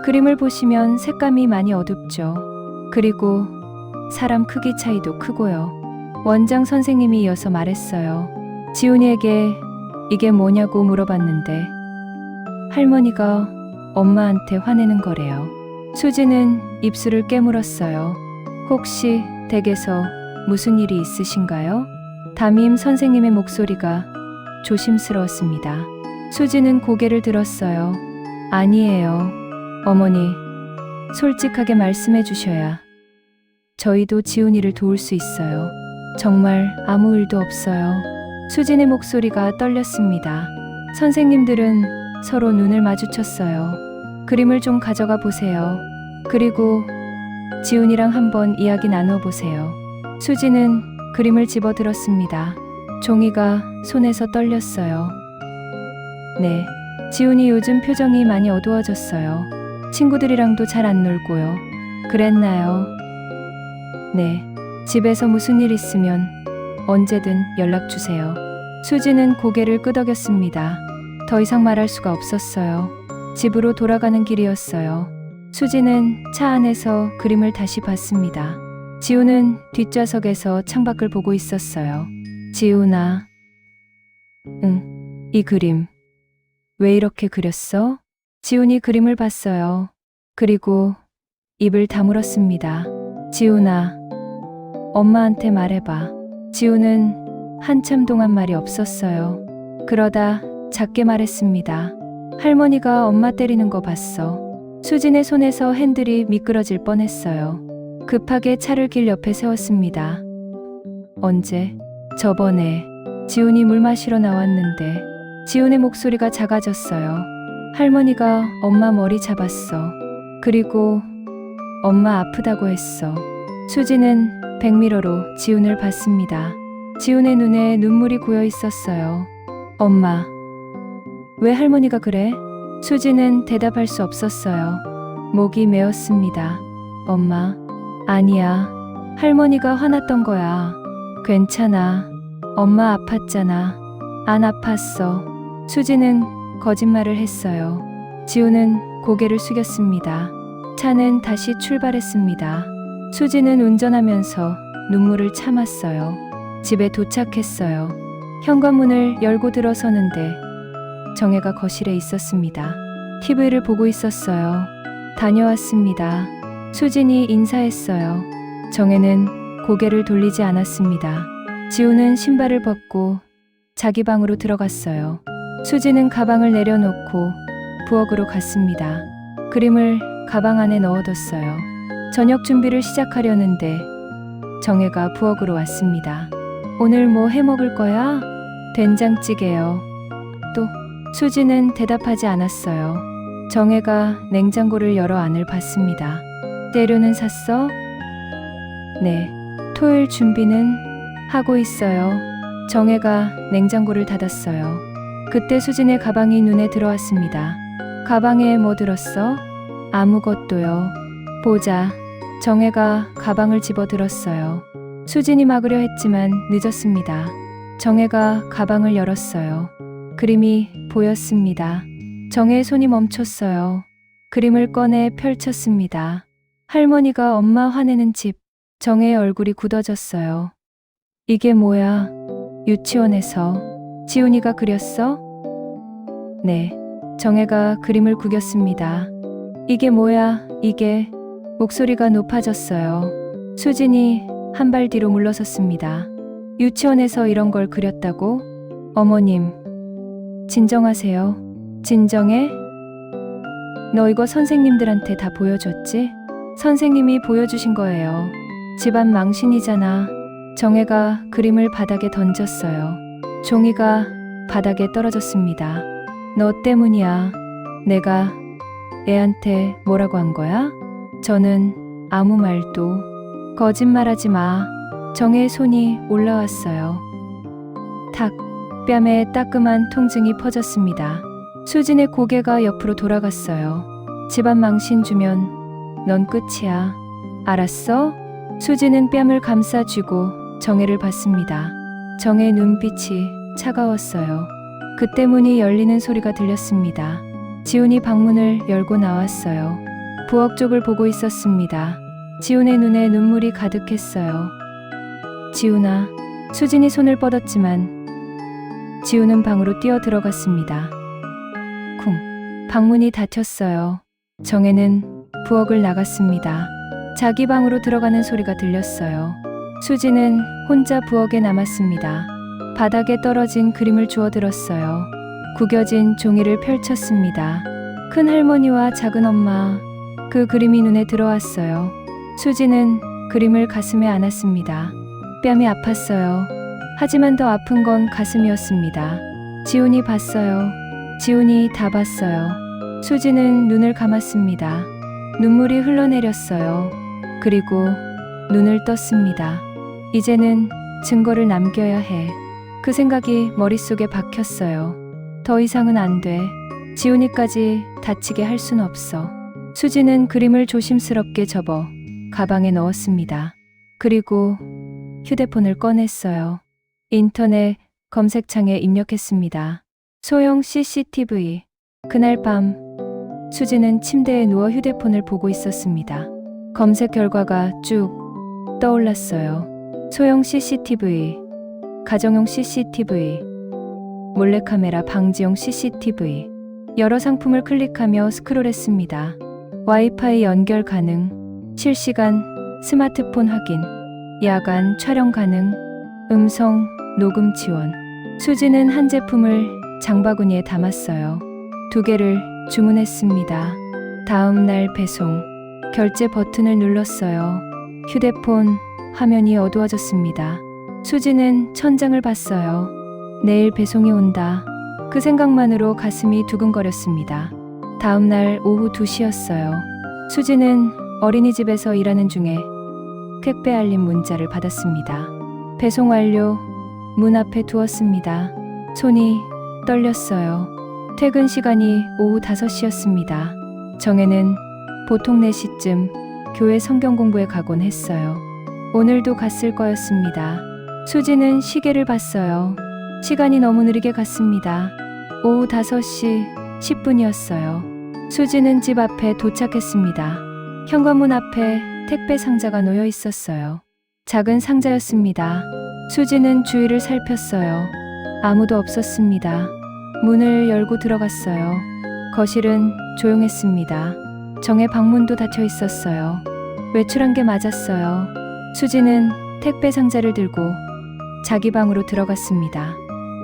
Speaker 1: 그림을 보시면 색감이 많이 어둡죠. 그리고 사람 크기 차이도 크고요. 원장 선생님이 이어서 말했어요. 지훈이에게 이게 뭐냐고 물어봤는데 할머니가 엄마한테 화내는 거래요. 수지는 입술을 깨물었어요. 혹시 댁에서 무슨 일이 있으신가요? 담임 선생님의 목소리가 조심스러웠습니다. 수지는 고개를 들었어요. 아니에요. 어머니, 솔직하게 말씀해 주셔야 저희도 지훈이를 도울 수 있어요. 정말 아무 일도 없어요. 수진의 목소리가 떨렸습니다. 선생님들은 서로 눈을 마주쳤어요. 그림을 좀 가져가 보세요. 그리고 지훈이랑 한번 이야기 나눠보세요. 수지는 그림을 집어들었습니다. 종이가 손에서 떨렸어요. 네, 지훈이 요즘 표정이 많이 어두워졌어요. 친구들이랑도 잘 안 놀고요. 그랬나요? 네, 집에서 무슨 일 있으면 언제든 연락 주세요. 수지는 고개를 끄덕였습니다. 더 이상 말할 수가 없었어요. 집으로 돌아가는 길이었어요. 수지는 차 안에서 그림을 다시 봤습니다. 지훈은 뒷좌석에서 창밖을 보고 있었어요. 지훈아. 응, 이 그림. 왜 이렇게 그렸어? 지훈이 그림을 봤어요. 그리고 입을 다물었습니다. 지훈아, 엄마한테 말해봐. 지훈은 한참 동안 말이 없었어요. 그러다 작게 말했습니다. 할머니가 엄마 때리는 거 봤어. 수진의 손에서 핸들이 미끄러질 뻔했어요. 급하게 차를 길 옆에 세웠습니다. 언제? 저번에 지훈이 물 마시러 나왔는데 지훈의 목소리가 작아졌어요. 할머니가 엄마 머리 잡았어. 그리고 엄마 아프다고 했어. 수지는 백미러로 지훈을 봤습니다. 지훈의 눈에 눈물이 고여 있었어요. 엄마, 왜 할머니가 그래? 수지는 대답할 수 없었어요. 목이 메었습니다. 엄마, 아니야. 할머니가 화났던 거야. 괜찮아. 엄마 아팠잖아. 안 아팠어. 수지는 거짓말을 했어요. 지훈은 고개를 숙였습니다. 차는 다시 출발했습니다. 수지는 운전하면서 눈물을 참았어요. 집에 도착했어요. 현관문을 열고 들어서는데 정혜가 거실에 있었습니다. TV를 보고 있었어요. 다녀왔습니다. 수진이 인사했어요. 정혜는 고개를 돌리지 않았습니다. 지훈은 신발을 벗고 자기 방으로 들어갔어요. 수지는 가방을 내려놓고 부엌으로 갔습니다. 그림을 가방 안에 넣어뒀어요. 저녁 준비를 시작하려는데 정혜가 부엌으로 왔습니다. 오늘 뭐 해 먹을 거야? 된장찌개요. 또 수지는 대답하지 않았어요. 정혜가 냉장고를 열어 안을 봤습니다. 재료는 샀어? 네. 토요일 준비는 하고 있어요. 정혜가 냉장고를 닫았어요. 그때 수진의 가방이 눈에 들어왔습니다. 가방에 뭐 들었어? 아무것도요. 보자. 정혜가 가방을 집어들었어요. 수진이 막으려 했지만 늦었습니다. 정혜가 가방을 열었어요. 그림이 보였습니다. 정혜의 손이 멈췄어요. 그림을 꺼내 펼쳤습니다. 할머니가 엄마 화내는 집. 정혜의 얼굴이 굳어졌어요. 이게 뭐야? 유치원에서 지훈이가 그렸어? 네. 정혜가 그림을 구겼습니다. 이게 뭐야? 이게 목소리가 높아졌어요. 수진이 한 발 뒤로 물러섰습니다. 유치원에서 이런 걸 그렸다고? 어머님, 진정하세요. 진정해? 너 이거 선생님들한테 다 보여줬지? 선생님이 보여주신 거예요. 집안 망신이잖아. 정혜가 그림을 바닥에 던졌어요. 종이가 바닥에 떨어졌습니다. 너 때문이야. 내가 애한테 뭐라고 한 거야? 저는 아무 말도. 거짓말하지 마. 정혜의 손이 올라왔어요. 탁, 뺨에 따끔한 통증이 퍼졌습니다. 수진의 고개가 옆으로 돌아갔어요. 집안 망신 주면 넌 끝이야. 알았어? 수진은 뺨을 감싸쥐고 정혜를 봤습니다. 정혜의 눈빛이 차가웠어요. 그때 문이 열리는 소리가 들렸습니다. 지훈이 방문을 열고 나왔어요. 부엌 쪽을 보고 있었습니다. 지훈의 눈에 눈물이 가득했어요. 지훈아, 수진이 손을 뻗었지만 지훈은 방으로 뛰어 들어갔습니다. 쿵, 방문이 닫혔어요. 정혜는 부엌을 나갔습니다. 자기 방으로 들어가는 소리가 들렸어요. 수지는 혼자 부엌에 남았습니다. 바닥에 떨어진 그림을 주워들었어요. 구겨진 종이를 펼쳤습니다. 큰 할머니와 작은 엄마, 그 그림이 눈에 들어왔어요. 수지는 그림을 가슴에 안았습니다. 뺨이 아팠어요. 하지만 더 아픈 건 가슴이었습니다. 지훈이 봤어요. 지훈이 다 봤어요. 수지는 눈을 감았습니다. 눈물이 흘러내렸어요. 그리고 눈을 떴습니다. 이제는 증거를 남겨야 해. 그 생각이 머릿속에 박혔어요. 더 이상은 안 돼. 지훈이까지 다치게 할 순 없어. 수지는 그림을 조심스럽게 접어 가방에 넣었습니다. 그리고 휴대폰을 꺼냈어요. 인터넷 검색창에 입력했습니다. 소형 CCTV. 그날 밤 수지는 침대에 누워 휴대폰을 보고 있었습니다. 검색 결과가 쭉 떠올랐어요. 소형 CCTV, 가정용 CCTV, 몰래카메라 방지용 CCTV. 여러 상품을 클릭하며 스크롤했습니다. 와이파이 연결 가능, 실시간 스마트폰 확인, 야간 촬영 가능, 음성 녹음 지원. 수지는 한 제품을 장바구니에 담았어요. 2개를 주문했습니다. 다음 날 배송. 결제 버튼을 눌렀어요. 휴대폰 화면이 어두워졌습니다. 수지는 천장을 봤어요. 내일 배송이 온다. 그 생각만으로 가슴이 두근거렸습니다. 다음 날 오후 2시였어요. 수지는 어린이집에서 일하는 중에 택배 알림 문자를 받았습니다. 배송 완료. 문 앞에 두었습니다. 손이 떨렸어요. 퇴근 시간이 오후 5시였습니다. 정혜는 보통 4시쯤 교회 성경 공부에 가곤 했어요. 오늘도 갔을 거였습니다. 수지는 시계를 봤어요. 시간이 너무 느리게 갔습니다. 오후 5시 10분이었어요. 수지는 집 앞에 도착했습니다. 현관문 앞에 택배 상자가 놓여 있었어요. 작은 상자였습니다. 수지는 주위를 살폈어요. 아무도 없었습니다. 문을 열고 들어갔어요. 거실은 조용했습니다. 정의 방문도 닫혀 있었어요. 외출한 게 맞았어요. 수지는 택배 상자를 들고 자기 방으로 들어갔습니다.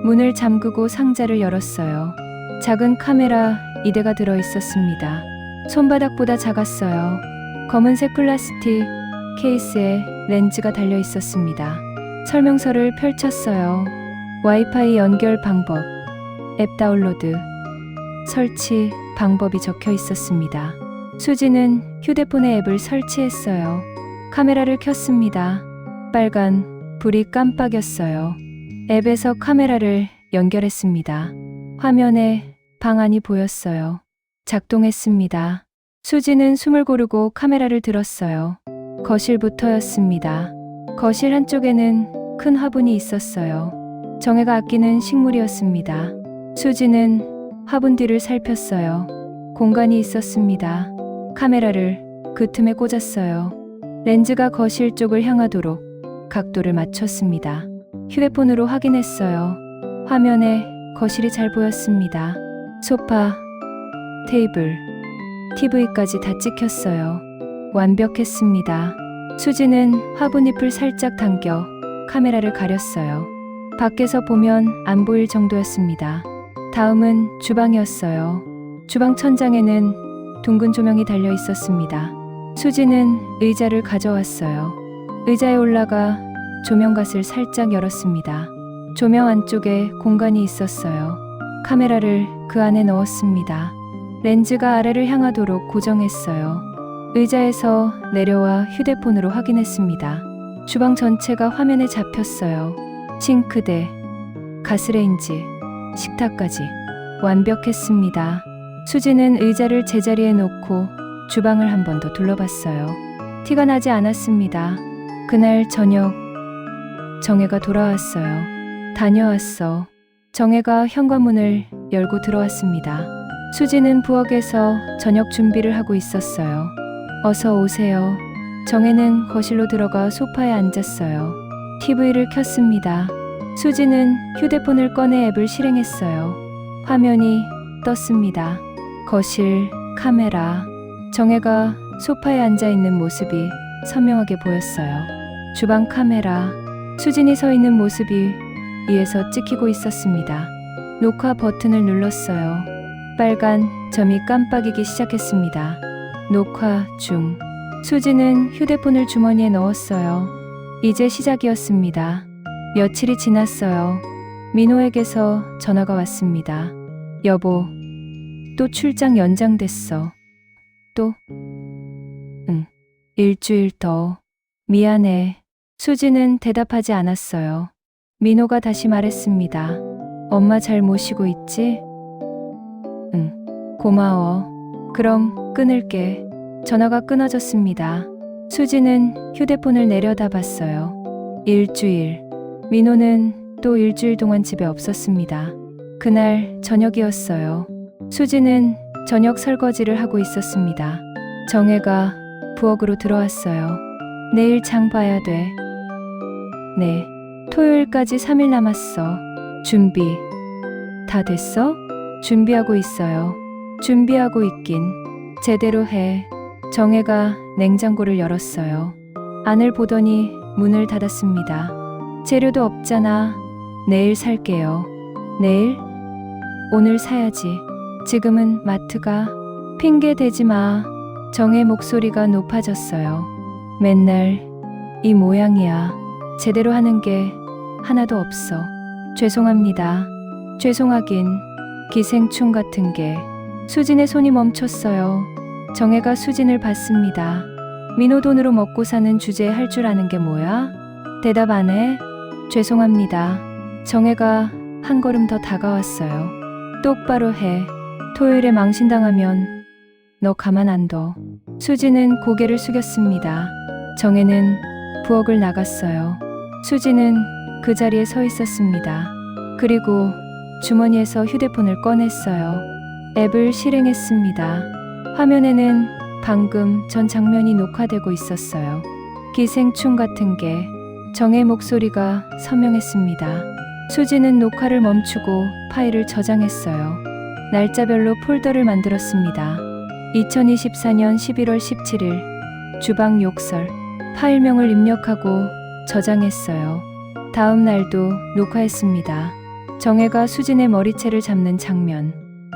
Speaker 1: 문을 잠그고 상자를 열었어요. 작은 카메라 2대가 들어 있었습니다. 손바닥보다 작았어요. 검은색 플라스틱 케이스에 렌즈가 달려 있었습니다. 설명서를 펼쳤어요. 와이파이 연결 방법, 앱 다운로드, 설치 방법이 적혀 있었습니다. 수지는 휴대폰에 앱을 설치했어요. 카메라를 켰습니다. 빨간 불이 깜빡였어요. 앱에서 카메라를 연결했습니다. 화면에 방안이 보였어요. 작동했습니다. 수지는 숨을 고르고 카메라를 들었어요. 거실부터였습니다. 거실 한쪽에는 큰 화분이 있었어요. 정혜가 아끼는 식물이었습니다. 수지는 화분 뒤를 살폈어요. 공간이 있었습니다. 카메라를 그 틈에 꽂았어요. 렌즈가 거실 쪽을 향하도록 각도를 맞췄습니다. 휴대폰으로 확인했어요. 화면에 거실이 잘 보였습니다. 소파, 테이블, TV까지 다 찍혔어요. 완벽했습니다. 수지는 화분잎을 살짝 당겨 카메라를 가렸어요. 밖에서 보면 안 보일 정도였습니다. 다음은 주방이었어요. 주방 천장에는 둥근 조명이 달려 있었습니다. 수지는 의자를 가져왔어요. 의자에 올라가 조명갓을 살짝 열었습니다. 조명 안쪽에 공간이 있었어요. 카메라를 그 안에 넣었습니다. 렌즈가 아래를 향하도록 고정했어요. 의자에서 내려와 휴대폰으로 확인했습니다. 주방 전체가 화면에 잡혔어요. 싱크대, 가스레인지, 식탁까지 완벽했습니다. 수지는 의자를 제자리에 놓고 주방을 한 번 더 둘러봤어요. 티가 나지 않았습니다. 그날 저녁 정혜가 돌아왔어요. 다녀왔어. 정혜가 현관문을 열고 들어왔습니다. 수지는 부엌에서 저녁 준비를 하고 있었어요. 어서 오세요. 정혜는 거실로 들어가 소파에 앉았어요. TV를 켰습니다. 수지는 휴대폰을 꺼내 앱을 실행했어요. 화면이 떴습니다. 거실, 카메라, 정혜가 소파에 앉아 있는 모습이 선명하게 보였어요. 주방 카메라, 수진이 서 있는 모습이 위에서 찍히고 있었습니다. 녹화 버튼을 눌렀어요. 빨간 점이 깜빡이기 시작했습니다. 녹화 중. 수지는 휴대폰을 주머니에 넣었어요. 이제 시작이었습니다. 며칠이 지났어요. 민호에게서 전화가 왔습니다. 여보, 또 출장 연장됐어. 또? 응, 일주일 더. 미안해. 수지는 대답하지 않았어요. 민호가 다시 말했습니다. 엄마 잘 모시고 있지? 응, 고마워. 그럼 끊을게. 전화가 끊어졌습니다. 수지는 휴대폰을 내려다봤어요. 일주일. 민호는 또 일주일 동안 집에 없었습니다. 그날 저녁이었어요. 수지는 저녁 설거지를 하고 있었습니다. 정혜가 부엌으로 들어왔어요. 내일 장 봐야 돼. 네. 토요일까지 3일 남았어. 준비 다 됐어? 준비하고 있어요. 준비하고 있긴. 제대로 해. 정혜가 냉장고를 열었어요. 안을 보더니 문을 닫았습니다. 재료도 없잖아. 내일 살게요. 내일? 오늘 사야지. 지금은 마트가. 핑계 대지 마. 정혜 목소리가 높아졌어요. 맨날 이 모양이야. 제대로 하는 게 하나도 없어. 죄송합니다. 죄송하긴. 기생충 같은 게. 수진의 손이 멈췄어요. 정혜가 수진을 봤습니다. 민호 돈으로 먹고 사는 주제에 할 줄 아는 게 뭐야? 대답 안 해? 죄송합니다. 정혜가 한 걸음 더 다가왔어요. 똑바로 해. 토요일에 망신당하면 너 가만 안 둬. 수지는 고개를 숙였습니다. 정혜는 부엌을 나갔어요. 수지는 그 자리에 서 있었습니다. 그리고 주머니에서 휴대폰을 꺼냈어요. 앱을 실행했습니다. 화면에는 방금 전 장면이 녹화되고 있었어요. 기생충 같은 게. 정의 목소리가 선명했습니다. 수지는 녹화를 멈추고 파일을 저장했어요. 날짜별로 폴더를 만들었습니다. 2024년 11월 17일 주방 욕설. 파일명을 입력하고 저장했어요. 다음 날도 녹화했습니다. 정혜가 수진의 머리채를 잡는 장면,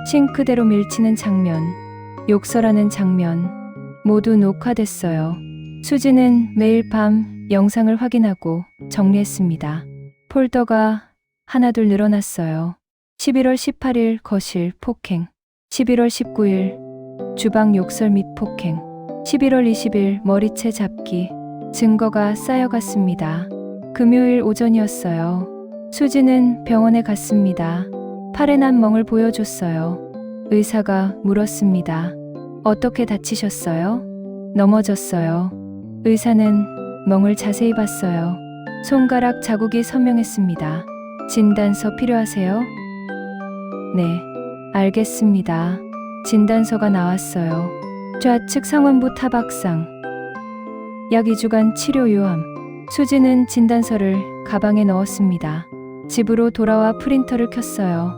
Speaker 1: 싱크대로 밀치는 장면, 욕설하는 장면 모두 녹화됐어요. 수지는 매일 밤 영상을 확인하고 정리했습니다. 폴더가 하나둘 늘어났어요. 11월 18일 거실 폭행, 11월 19일 주방 욕설 및 폭행, 11월 20일 머리채 잡기. 증거가 쌓여갔습니다. 금요일 오전이었어요. 수지는 병원에 갔습니다. 팔에 난 멍을 보여줬어요. 의사가 물었습니다. 어떻게 다치셨어요? 넘어졌어요. 의사는 멍을 자세히 봤어요. 손가락 자국이 선명했습니다. 진단서 필요하세요? 네, 알겠습니다. 진단서가 나왔어요. 좌측 상완부 타박상. 약 2주간 치료 요함. 수지는 진단서를 가방에 넣었습니다. 집으로 돌아와 프린터를 켰어요.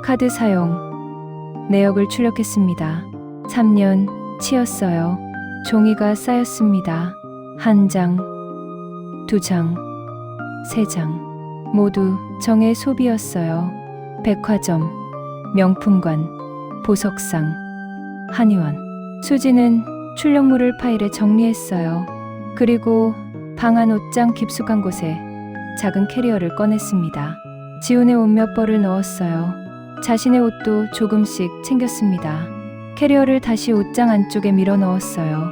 Speaker 1: 카드 사용. 내역을 출력했습니다. 3년 치였어요. 종이가 쌓였습니다. 한 장, 두 장, 세 장. 모두 정의 소비였어요. 백화점, 명품관, 보석상, 한의원. 수지는 출력물을 파일에 정리했어요. 그리고 방 안 옷장 깊숙한 곳에 작은 캐리어를 꺼냈습니다. 지훈의 옷 몇 벌을 넣었어요. 자신의 옷도 조금씩 챙겼습니다. 캐리어를 다시 옷장 안쪽에 밀어 넣었어요.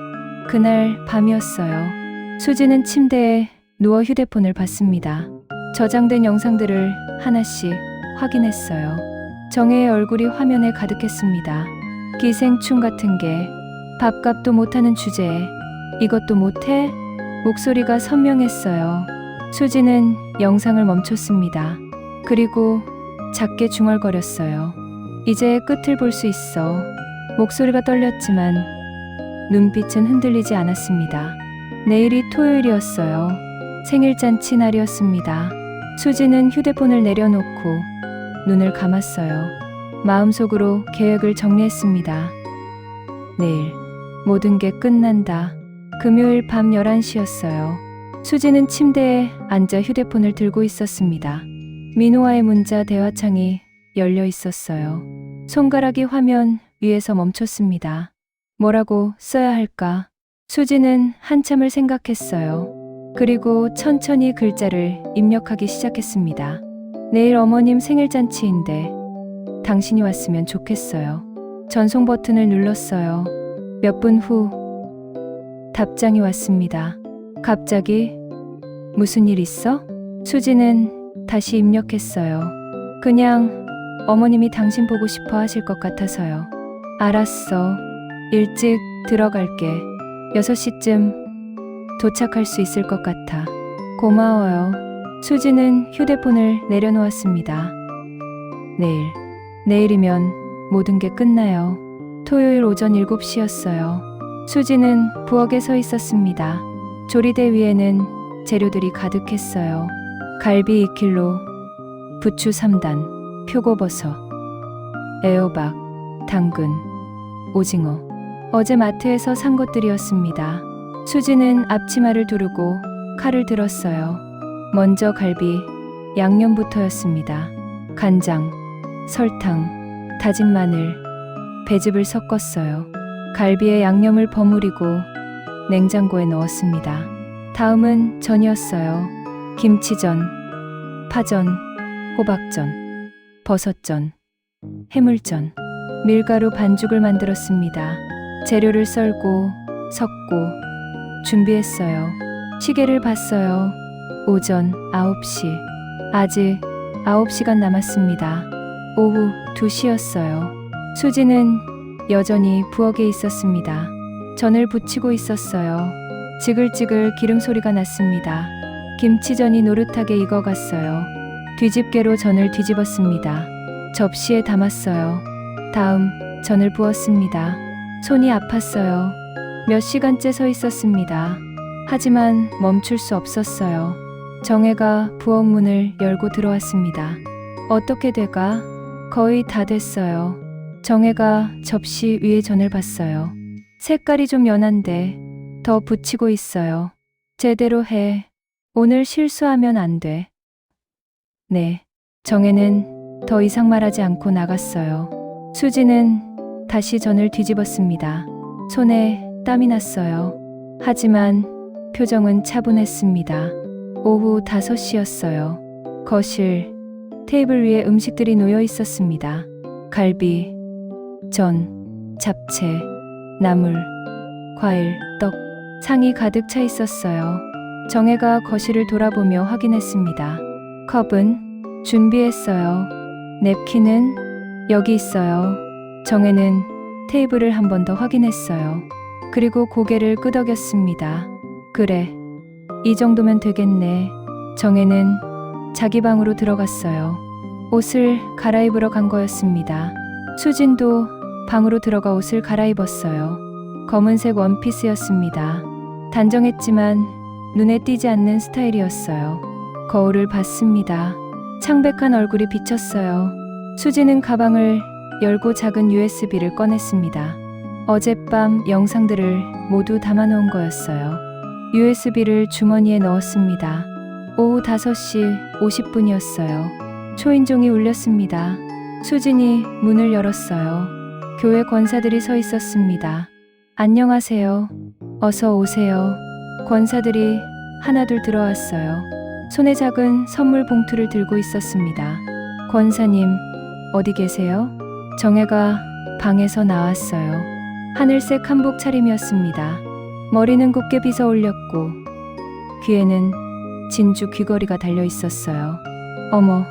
Speaker 1: 그날 밤이었어요. 수지는 침대에 누워 휴대폰을 봤습니다. 저장된 영상들을 하나씩 확인했어요. 정혜의 얼굴이 화면에 가득했습니다. 기생충 같은 게, 밥값도 못하는 주제에 이것도 못해? 목소리가 선명했어요. 수지는 영상을 멈췄습니다. 그리고 작게 중얼거렸어요. 이제 끝을 볼 수 있어. 목소리가 떨렸지만 눈빛은 흔들리지 않았습니다. 내일이 토요일이었어요. 생일잔치 날이었습니다. 수지는 휴대폰을 내려놓고 눈을 감았어요. 마음속으로 계획을 정리했습니다. 내일 모든 게 끝난다. 금요일 밤 11시였어요. 수지는 침대에 앉아 휴대폰을 들고 있었습니다. 민호와의 문자 대화창이 열려 있었어요. 손가락이 화면 위에서 멈췄습니다. 뭐라고 써야 할까? 수지는 한참을 생각했어요. 그리고 천천히 글자를 입력하기 시작했습니다. 내일 어머님 생일잔치인데 당신이 왔으면 좋겠어요. 전송 버튼을 눌렀어요. 몇 분 후 답장이 왔습니다. 갑자기? 무슨 일 있어? 수지는 다시 입력했어요. 그냥 어머님이 당신 보고 싶어 하실 것 같아서요. 알았어. 일찍 들어갈게. 6시쯤 도착할 수 있을 것 같아. 고마워요. 수지는 휴대폰을 내려놓았습니다. 내일이면 모든 게 끝나요. 토요일 오전 7시였어요. 수지는 부엌에 서 있었습니다. 조리대 위에는 재료들이 가득했어요. 갈비 2kg, 부추 3단, 표고버섯, 애호박, 당근, 오징어. 어제 마트에서 산 것들이었습니다. 수지는 앞치마를 두르고 칼을 들었어요. 먼저 갈비, 양념부터였습니다. 간장, 설탕, 다진 마늘, 배즙을 섞었어요. 갈비에 양념을 버무리고 냉장고에 넣었습니다. 다음은 전이었어요. 김치전, 파전, 호박전, 버섯전, 해물전, 밀가루 반죽을 만들었습니다. 재료를 썰고 섞고 준비했어요. 시계를 봤어요. 오전 9시. 아직 9시간 남았습니다. 오후 2시였어요. 수지는 여전히 부엌에 있었습니다. 전을 부치고 있었어요. 지글지글 기름 소리가 났습니다. 김치전이 노릇하게 익어갔어요. 뒤집개로 전을 뒤집었습니다. 접시에 담았어요. 다음 전을 부었습니다. 손이 아팠어요. 몇 시간째 서 있었습니다. 하지만 멈출 수 없었어요. 정혜가 부엌 문을 열고 들어왔습니다. 어떻게 돼가? 거의 다 됐어요. 정혜가 접시 위에 전을 봤어요. 색깔이 좀 연한데 더 붙이고 있어요. 제대로 해. 오늘 실수하면 안 돼. 네. 정혜는 더 이상 말하지 않고 나갔어요. 수지는 다시 전을 뒤집었습니다. 손에 땀이 났어요. 하지만 표정은 차분했습니다. 오후 5시였어요. 거실, 테이블 위에 음식들이 놓여 있었습니다. 갈비, 전, 잡채, 나물, 과일, 떡, 상이 가득 차 있었어요. 정혜가 거실을 돌아보며 확인했습니다. 컵은 준비했어요. 냅킨은 여기 있어요. 정혜는 테이블을 한 번 더 확인했어요. 그리고 고개를 끄덕였습니다. 그래, 이 정도면 되겠네. 정혜는 자기 방으로 들어갔어요. 옷을 갈아입으러 간 거였습니다. 수진도 방으로 들어가 옷을 갈아입었어요. 검은색 원피스였습니다. 단정했지만 눈에 띄지 않는 스타일이었어요. 거울을 봤습니다. 창백한 얼굴이 비쳤어요. 수지는 가방을 열고 작은 USB를 꺼냈습니다. 어젯밤 영상들을 모두 담아놓은 거였어요. USB를 주머니에 넣었습니다. 오후 5시 50분이었어요. 초인종이 울렸습니다. 수진이 문을 열었어요. 교회 권사들이 서 있었습니다. 안녕하세요. 어서 오세요. 권사들이 하나둘 들어왔어요. 손에 작은 선물 봉투를 들고 있었습니다. 권사님, 어디 계세요? 정혜가 방에서 나왔어요. 하늘색 한복 차림이었습니다. 머리는 곱게 빗어 올렸고 귀에는 진주 귀걸이가 달려 있었어요. 어머,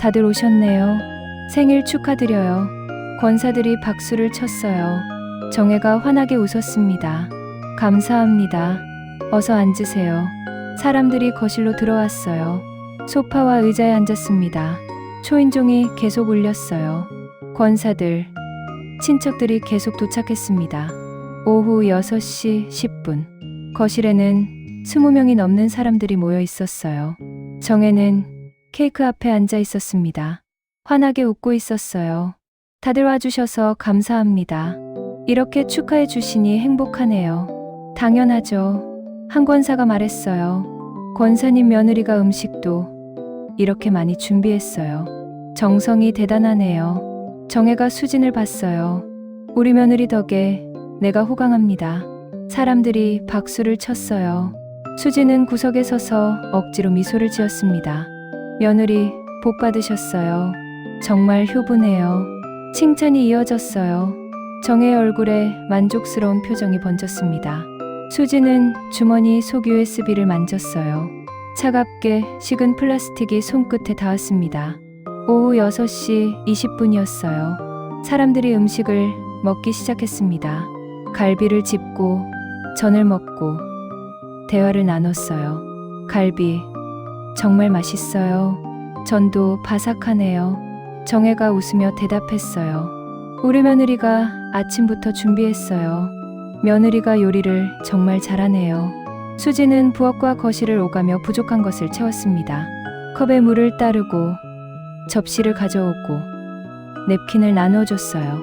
Speaker 1: 다들 오셨네요. 생일 축하드려요. 권사들이 박수를 쳤어요. 정혜가 환하게 웃었습니다. 감사합니다. 어서 앉으세요. 사람들이 거실로 들어왔어요. 소파와 의자에 앉았습니다. 초인종이 계속 울렸어요. 권사들, 친척들이 계속 도착했습니다. 오후 6시 10분. 거실에는 20명이 넘는 사람들이 모여 있었어요. 정혜는 케이크 앞에 앉아 있었습니다. 환하게 웃고 있었어요. 다들 와주셔서 감사합니다. 이렇게 축하해 주시니 행복하네요. 당연하죠. 한 권사가 말했어요. 권사님 며느리가 음식도 이렇게 많이 준비했어요. 정성이 대단하네요. 정혜가 수진을 봤어요. 우리 며느리 덕에 내가 호강합니다. 사람들이 박수를 쳤어요. 수진은 구석에 서서 억지로 미소를 지었습니다. 며느리 복 받으셨어요. 정말 효부네요. 칭찬이 이어졌어요. 정혜의 얼굴에 만족스러운 표정이 번졌습니다. 수진은 주머니 속 USB를 만졌어요. 차갑게 식은 플라스틱이 손끝에 닿았습니다. 오후 6시 20분이었어요. 사람들이 음식을 먹기 시작했습니다. 갈비를 집고 전을 먹고 대화를 나눴어요. 갈비 정말 맛있어요. 전도 바삭하네요. 정혜가 웃으며 대답했어요. 우리 며느리가 아침부터 준비했어요. 며느리가 요리를 정말 잘하네요. 수지는 부엌과 거실을 오가며 부족한 것을 채웠습니다. 컵에 물을 따르고 접시를 가져오고 냅킨을 나눠줬어요.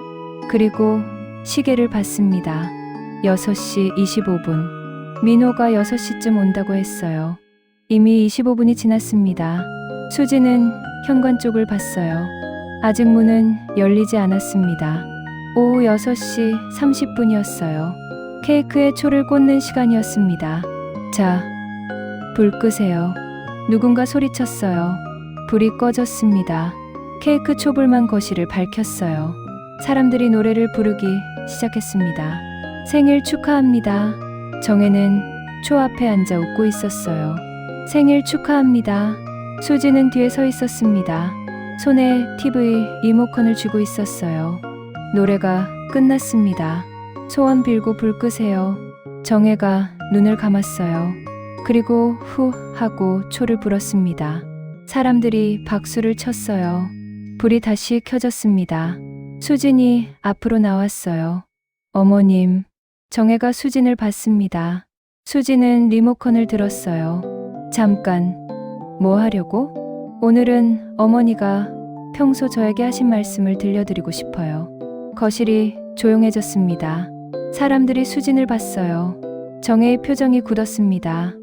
Speaker 1: 그리고 시계를 봤습니다. 6시 25분. 민호가 6시쯤 온다고 했어요. 이미 25분이 지났습니다. 수지는 현관 쪽을 봤어요. 아직 문은 열리지 않았습니다. 오후 6시 30분이었어요. 케이크에 초를 꽂는 시간이었습니다. 자, 불 끄세요. 누군가 소리쳤어요. 불이 꺼졌습니다. 케이크 촛불만 거실을 밝혔어요. 사람들이 노래를 부르기 시작했습니다. 생일 축하합니다. 정혜는 초 앞에 앉아 웃고 있었어요. 생일 축하합니다. 수지는 뒤에 서 있었습니다. 손에 TV 리모컨을 쥐고 있었어요. 노래가 끝났습니다. 소원 빌고 불 끄세요. 정혜가 눈을 감았어요. 그리고 후 하고 초를 불었습니다. 사람들이 박수를 쳤어요. 불이 다시 켜졌습니다. 수진이 앞으로 나왔어요. 어머님, 정혜가 수진을 봤습니다. 수진은 리모컨을 들었어요. 잠깐, 뭐 하려고? 오늘은 어머니가 평소 저에게 하신 말씀을 들려드리고 싶어요. 거실이 조용해졌습니다. 사람들이 수진을 봤어요. 정혜의 표정이 굳었습니다.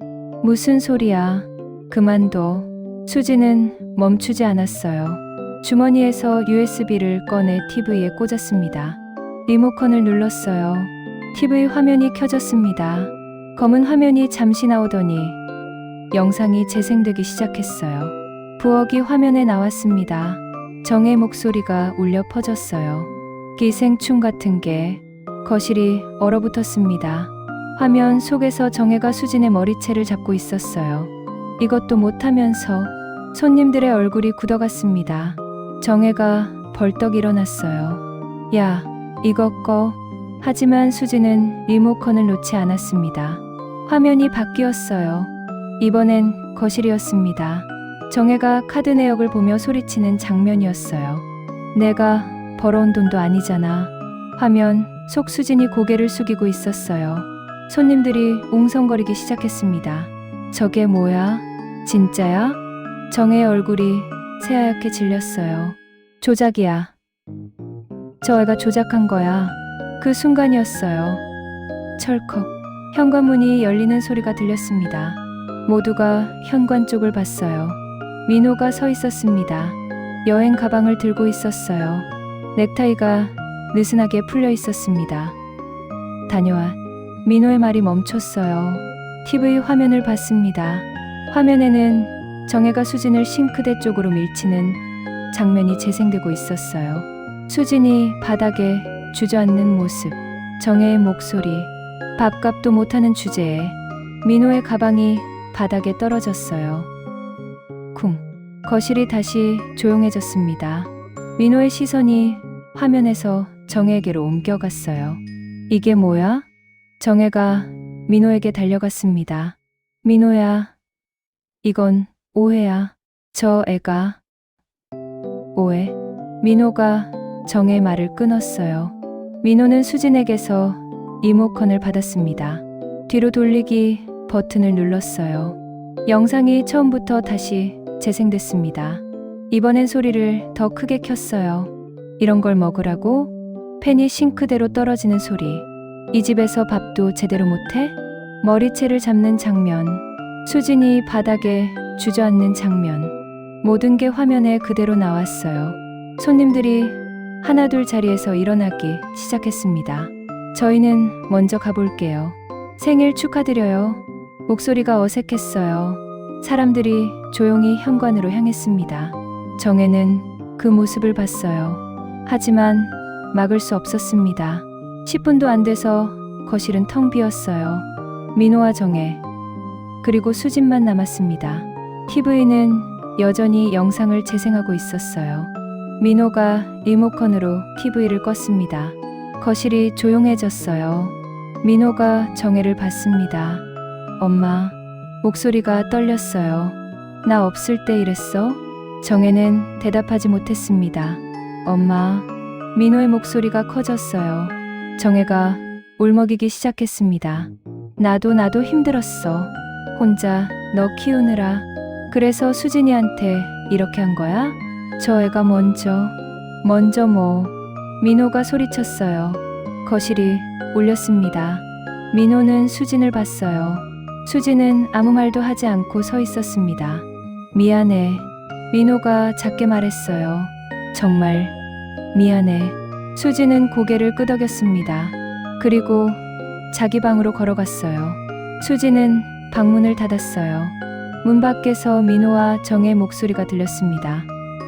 Speaker 1: 무슨 소리야? 그만둬. 수진은 멈추지 않았어요. 주머니에서 USB를 꺼내 TV에 꽂았습니다. 리모컨을 눌렀어요. TV 화면이 켜졌습니다. 검은 화면이 잠시 나오더니 영상이 재생되기 시작했어요. 부엌이 화면에 나왔습니다. 정혜의 목소리가 울려 퍼졌어요. 기생충 같은 게. 거실이 얼어붙었습니다. 화면 속에서 정혜가 수진의 머리채를 잡고 있었어요. 이것도 못하면서 손님들의 얼굴이 굳어갔습니다. 정혜가 벌떡 일어났어요. 야, 이거 꺼. 하지만 수진은 리모컨을 놓지 않았습니다. 화면이 바뀌었어요. 이번엔 거실이었습니다. 정혜가 카드 내역을 보며 소리치는 장면이었어요. 내가 벌어온 돈도 아니잖아. 화면 속 수진이 고개를 숙이고 있었어요. 손님들이 웅성거리기 시작했습니다. 저게 뭐야? 진짜야? 정혜의 얼굴이 새하얗게 질렸어요. 조작이야. 저 애가 조작한 거야. 그 순간이었어요. 철컥 현관문이 열리는 소리가 들렸습니다. 모두가 현관 쪽을 봤어요. 민호가 서 있었습니다. 여행 가방을 들고 있었어요. 넥타이가 느슨하게 풀려 있었습니다. 다녀와. 민호의 말이 멈췄어요. TV 화면을 봤습니다. 화면에는 정혜가 수진을 싱크대 쪽으로 밀치는 장면이 재생되고 있었어요. 수진이 바닥에 주저앉는 모습, 정혜의 목소리, 밥값도 못하는 주제에 민호의 가방이 바닥에 떨어졌어요. 쿵. 거실이 다시 조용해졌습니다. 민호의 시선이 화면에서 정혜에게로 옮겨갔어요. 이게 뭐야? 정혜가 민호에게 달려갔습니다. 민호야, 이건 오해야. 저 애가. 오해? 민호가 정혜의 말을 끊었어요. 민호는 수진에게서 리모컨을 받았습니다. 뒤로 돌리기 버튼을 눌렀어요. 영상이 처음부터 다시 재생됐습니다. 이번엔 소리를 더 크게 켰어요. 이런 걸 먹으라고? 팬이 싱크대로 떨어지는 소리. 이 집에서 밥도 제대로 못해? 머리채를 잡는 장면. 수진이 바닥에 주저앉는 장면. 모든 게 화면에 그대로 나왔어요. 손님들이 하나둘 자리에서 일어나기 시작했습니다. 저희는 먼저 가볼게요. 생일 축하드려요. 목소리가 어색했어요. 사람들이 조용히 현관으로 향했습니다. 정혜는 그 모습을 봤어요. 하지만 막을 수 없었습니다. 10분도 안 돼서 거실은 텅 비었어요. 민호와 정혜, 그리고 수진만 남았습니다. TV는 여전히 영상을 재생하고 있었어요. 민호가 리모컨으로 TV를 껐습니다. 거실이 조용해졌어요. 민호가 정혜를 봤습니다. 엄마. 목소리가 떨렸어요. 나 없을 때 이랬어? 정혜는 대답하지 못했습니다. 엄마. 민호의 목소리가 커졌어요. 정혜가 울먹이기 시작했습니다. 나도 힘들었어. 혼자 너 키우느라. 그래서 수진이한테 이렇게 한 거야? 저 애가 먼저 뭐. 민호가 소리쳤어요. 거실이 울렸습니다. 민호는 수진을 봤어요. 수진은 아무 말도 하지 않고 서 있었습니다. 미안해. 민호가 작게 말했어요. 정말 미안해. 수진은 고개를 끄덕였습니다. 그리고 자기 방으로 걸어갔어요. 수진은 방문을 닫았어요. 문 밖에서 민호와 정혜의 목소리가 들렸습니다.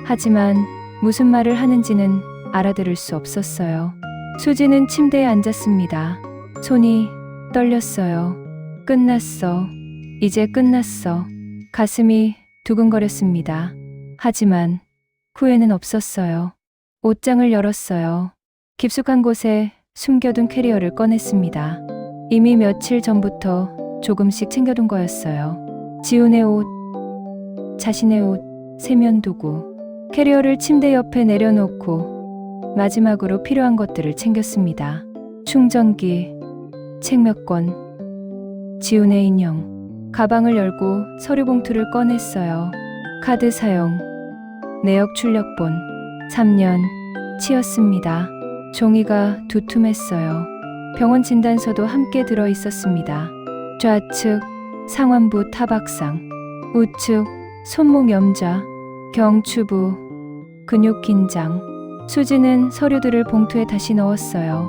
Speaker 1: 하지만 무슨 말을 하는지는 알아들을 수 없었어요. 수진은 침대에 앉았습니다. 손이 떨렸어요. 끝났어. 이제 끝났어. 가슴이 두근거렸습니다. 하지만 후회는 없었어요. 옷장을 열었어요. 깊숙한 곳에 숨겨둔 캐리어를 꺼냈습니다. 이미 며칠 전부터 조금씩 챙겨둔 거였어요. 지훈의 옷, 자신의 옷, 세면도구. 캐리어를 침대 옆에 내려놓고 마지막으로 필요한 것들을 챙겼습니다. 충전기, 책 몇 권, 지훈의 인형. 가방을 열고 서류 봉투를 꺼냈어요. 카드 사용, 내역 출력본. 3년 치였습니다. 종이가 두툼했어요. 병원 진단서도 함께 들어 있었습니다. 좌측 상완부 타박상, 우측 손목 염좌, 경추부 근육 긴장. 수지는 서류들을 봉투에 다시 넣었어요.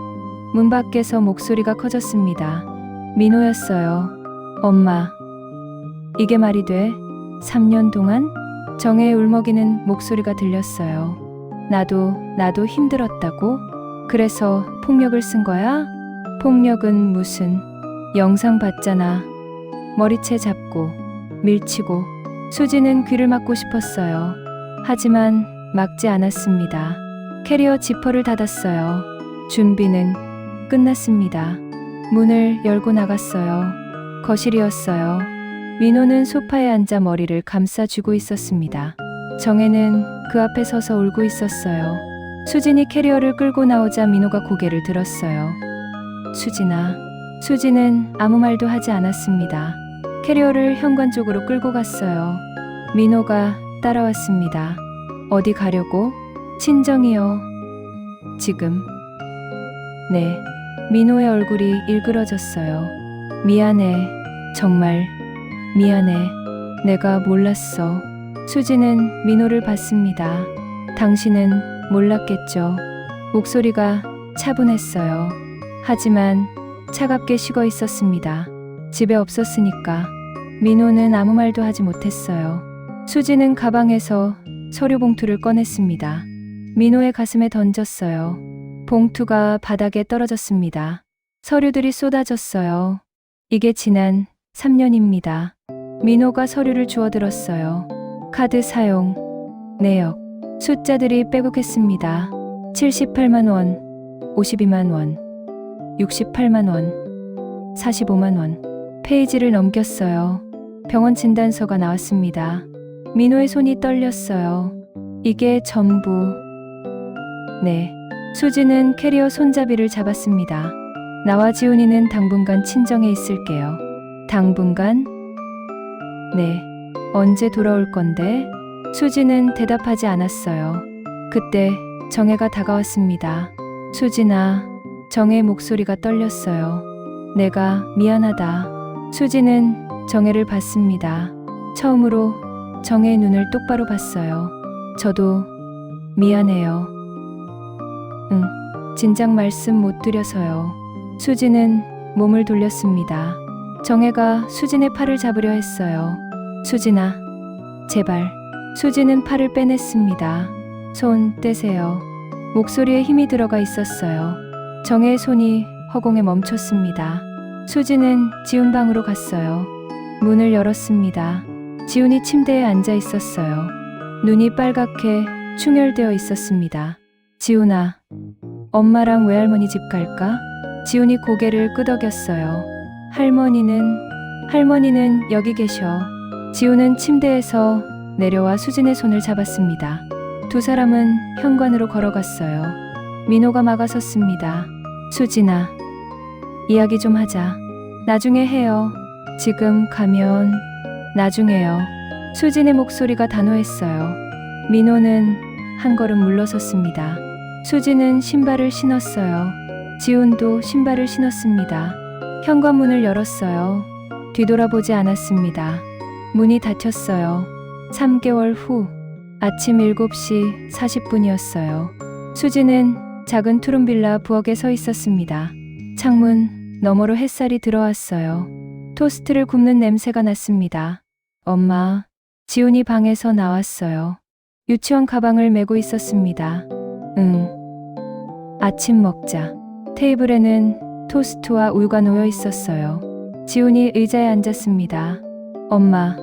Speaker 1: 문 밖에서 목소리가 커졌습니다. 민호였어요. 엄마, 이게 말이 돼? 3년 동안? 정혜의 울먹이는 목소리가 들렸어요. 나도 힘들었다고? 그래서 폭력을 쓴 거야? 폭력은 무슨? 영상 봤잖아. 머리채 잡고, 밀치고. 수지는 귀를 막고 싶었어요. 하지만 막지 않았습니다. 캐리어 지퍼를 닫았어요. 준비는 끝났습니다. 문을 열고 나갔어요. 거실이었어요. 민호는 소파에 앉아 머리를 감싸쥐고 있었습니다. 정혜는 그 앞에 서서 울고 있었어요. 수진이 캐리어를 끌고 나오자 민호가 고개를 들었어요. 수진아. 수진은 아무 말도 하지 않았습니다. 캐리어를 현관 쪽으로 끌고 갔어요. 민호가 따라왔습니다. 어디 가려고? 친정이요. 지금. 네. 민호의 얼굴이 일그러졌어요. 미안해. 정말 미안해. 내가 몰랐어. 수지는 민호를 봤습니다. 당신은 몰랐겠죠. 목소리가 차분했어요. 하지만 차갑게 식어 있었습니다. 집에 없었으니까. 민호는 아무 말도 하지 못했어요. 수지는 가방에서 서류 봉투를 꺼냈습니다. 민호의 가슴에 던졌어요. 봉투가 바닥에 떨어졌습니다. 서류들이 쏟아졌어요. 이게 지난 3년입니다. 민호가 서류를 주워들었어요. 카드 사용, 내역, 숫자들이 빼곡했습니다. 78만 원, 52만 원, 68만 원, 45만 원. 페이지를 넘겼어요. 병원 진단서가 나왔습니다. 민호의 손이 떨렸어요. 이게 전부. 네. 수지는 캐리어 손잡이를 잡았습니다. 나와 지훈이는 당분간 친정에 있을게요. 당분간? 네. 언제 돌아올 건데? 수지는 대답하지 않았어요. 그때 정혜가 다가왔습니다. 수진아, 정혜의 목소리가 떨렸어요. 내가 미안하다. 수지는 정혜를 봤습니다. 처음으로 정혜의 눈을 똑바로 봤어요. 저도 미안해요. 진작 말씀 못 드려서요. 수지는 몸을 돌렸습니다. 정혜가 수진의 팔을 잡으려 했어요. 수진아, 제발. 수지는 팔을 빼냈습니다. 손 떼세요. 목소리에 힘이 들어가 있었어요. 정혜의 손이 허공에 멈췄습니다. 수지는 지훈 방으로 갔어요. 문을 열었습니다. 지훈이 침대에 앉아 있었어요. 눈이 빨갛게 충혈되어 있었습니다. 지훈아, 엄마랑 외할머니 집 갈까? 지훈이 고개를 끄덕였어요. 할머니는 여기 계셔. 지훈은 침대에서 내려와 수진의 손을 잡았습니다. 두 사람은 현관으로 걸어갔어요. 민호가 막아섰습니다. 수진아, 이야기 좀 하자. 나중에 해요. 지금 가면 나중에요. 수진의 목소리가 단호했어요. 민호는 한 걸음 물러섰습니다. 수진은 신발을 신었어요. 지훈도 신발을 신었습니다. 현관문을 열었어요. 뒤돌아보지 않았습니다. 문이 닫혔어요. 3개월 후 아침 7시 40분이었어요. 수지는 작은 투룸빌라 부엌에 서 있었습니다. 창문 너머로 햇살이 들어왔어요. 토스트를 굽는 냄새가 났습니다. 엄마, 지훈이 방에서 나왔어요. 유치원 가방을 메고 있었습니다. 아침 먹자. 테이블에는 토스트와 우유가 놓여 있었어요. 지훈이 의자에 앉았습니다. 엄마,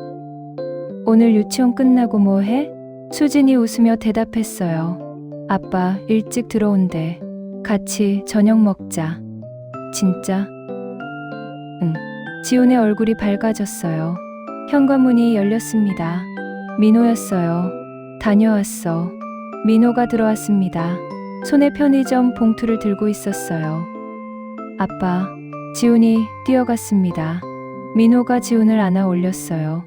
Speaker 1: 오늘 유치원 끝나고 뭐 해? 수진이 웃으며 대답했어요. 아빠 일찍 들어온대. 같이 저녁 먹자. 진짜? 응. 지훈의 얼굴이 밝아졌어요. 현관문이 열렸습니다. 민호였어요. 다녀왔어. 민호가 들어왔습니다. 손에 편의점 봉투를 들고 있었어요. 아빠, 지훈이 뛰어갔습니다. 민호가 지훈을 안아 올렸어요.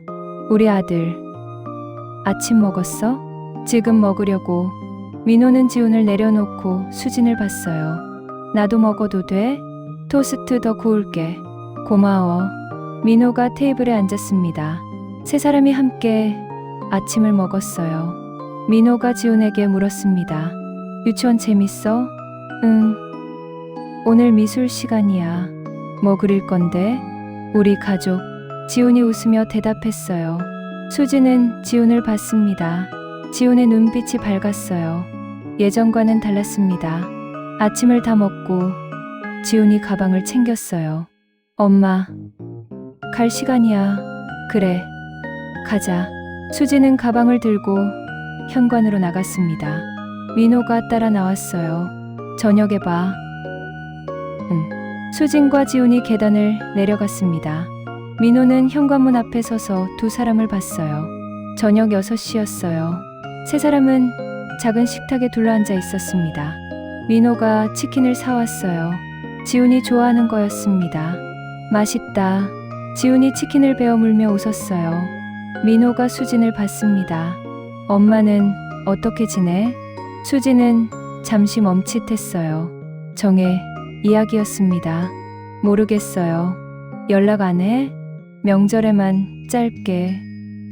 Speaker 1: 우리 아들, 아침 먹었어? 지금 먹으려고. 민호는 지훈을 내려놓고 수진을 봤어요. 나도 먹어도 돼? 토스트 더 구울게. 고마워. 민호가 테이블에 앉았습니다. 세 사람이 함께 아침을 먹었어요. 민호가 지훈에게 물었습니다. 유치원 재밌어? 응. 오늘 미술 시간이야. 뭐 그릴 건데? 우리 가족. 지훈이 웃으며 대답했어요. 수지는 지훈을 봤습니다. 지훈의 눈빛이 밝았어요. 예전과는 달랐습니다. 아침을 다 먹고 지훈이 가방을 챙겼어요. 엄마, 갈 시간이야. 그래, 가자. 수지는 가방을 들고 현관으로 나갔습니다. 민호가 따라 나왔어요. 저녁에 봐. 수진과 지훈이 계단을 내려갔습니다. 민호는 현관문 앞에 서서 두 사람을 봤어요. 저녁 6시였어요. 세 사람은 작은 식탁에 둘러앉아 있었습니다. 민호가 치킨을 사왔어요. 지훈이 좋아하는 거였습니다. 맛있다. 지훈이 치킨을 베어 물며 웃었어요. 민호가 수진을 봤습니다. 엄마는 어떻게 지내? 수진은 잠시 멈칫했어요. 정혜, 이야기였습니다. 모르겠어요. 연락 안 해? 명절에만 짧게.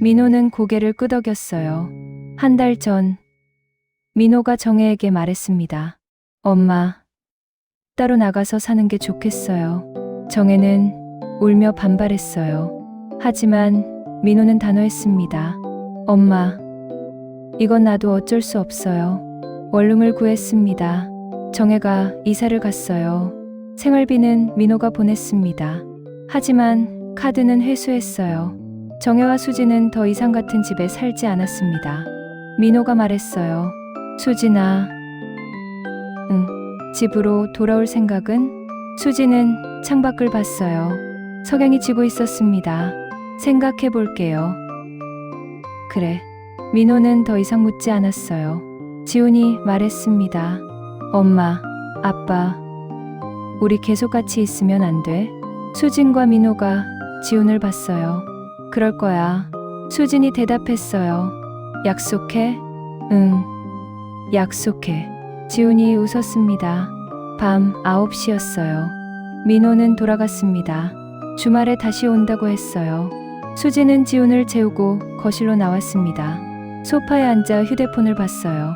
Speaker 1: 민호는 고개를 끄덕였어요. 한 달 전, 민호가 정혜에게 말했습니다. 엄마, 따로 나가서 사는 게 좋겠어요. 정혜는 울며 반발했어요. 하지만 민호는 단호했습니다. 엄마, 이건 나도 어쩔 수 없어요. 원룸을 구했습니다. 정혜가 이사를 갔어요. 생활비는 민호가 보냈습니다. 하지만 카드는 회수했어요. 정혜와 수지는 더 이상 같은 집에 살지 않았습니다. 민호가 말했어요. 수진아, 응, 집으로 돌아올 생각은? 수지는 창밖을 봤어요. 석양이 지고 있었습니다. 생각해 볼게요. 그래. 민호는 더 이상 묻지 않았어요. 지훈이 말했습니다. 엄마, 아빠, 우리 계속 같이 있으면 안 돼? 수진과 민호가 지훈을 봤어요. 그럴 거야. 수진이 대답했어요. 약속해? 응, 약속해. 지훈이 웃었습니다. 밤 9시였어요. 민호는 돌아갔습니다. 주말에 다시 온다고 했어요. 수지는 지훈을 재우고 거실로 나왔습니다. 소파에 앉아 휴대폰을 봤어요.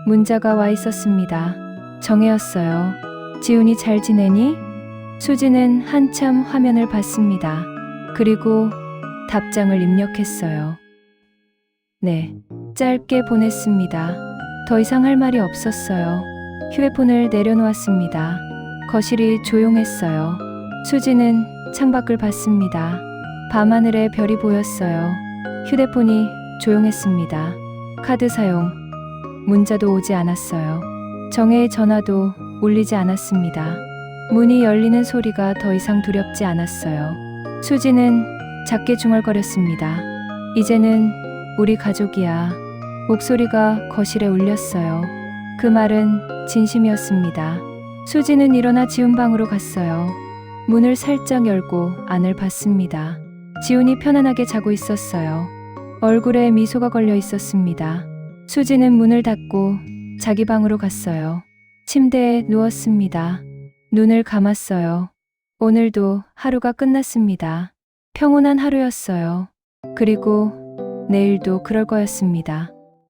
Speaker 1: 문자가 와 있었습니다. 정혜였어요. 지훈이 잘 지내니? 수지는 한참 화면을 봤습니다. 그리고 답장을 입력했어요. 네, 짧게 보냈습니다. 더 이상 할 말이 없었어요. 휴대폰을 내려놓았습니다. 거실이 조용했어요. 수지는 창밖을 봤습니다. 밤하늘에 별이 보였어요. 휴대폰이 조용했습니다. 카드 사용, 문자도 오지 않았어요. 정혜의 전화도 울리지 않았습니다. 문이 열리는 소리가 더 이상 두렵지 않았어요. 수지는 작게 중얼거렸습니다. 이제는 우리 가족이야. 목소리가 거실에 울렸어요. 그 말은 진심이었습니다. 수지는 일어나 지훈 방으로 갔어요. 문을 살짝 열고 안을 봤습니다. 지훈이 편안하게 자고 있었어요. 얼굴에 미소가 걸려 있었습니다. 수지는 문을 닫고 자기 방으로 갔어요. 침대에 누웠습니다. 눈을 감았어요. 오늘도 하루가 끝났습니다. 평온한 하루였어요. 그리고 내일도 그럴 거였습니다.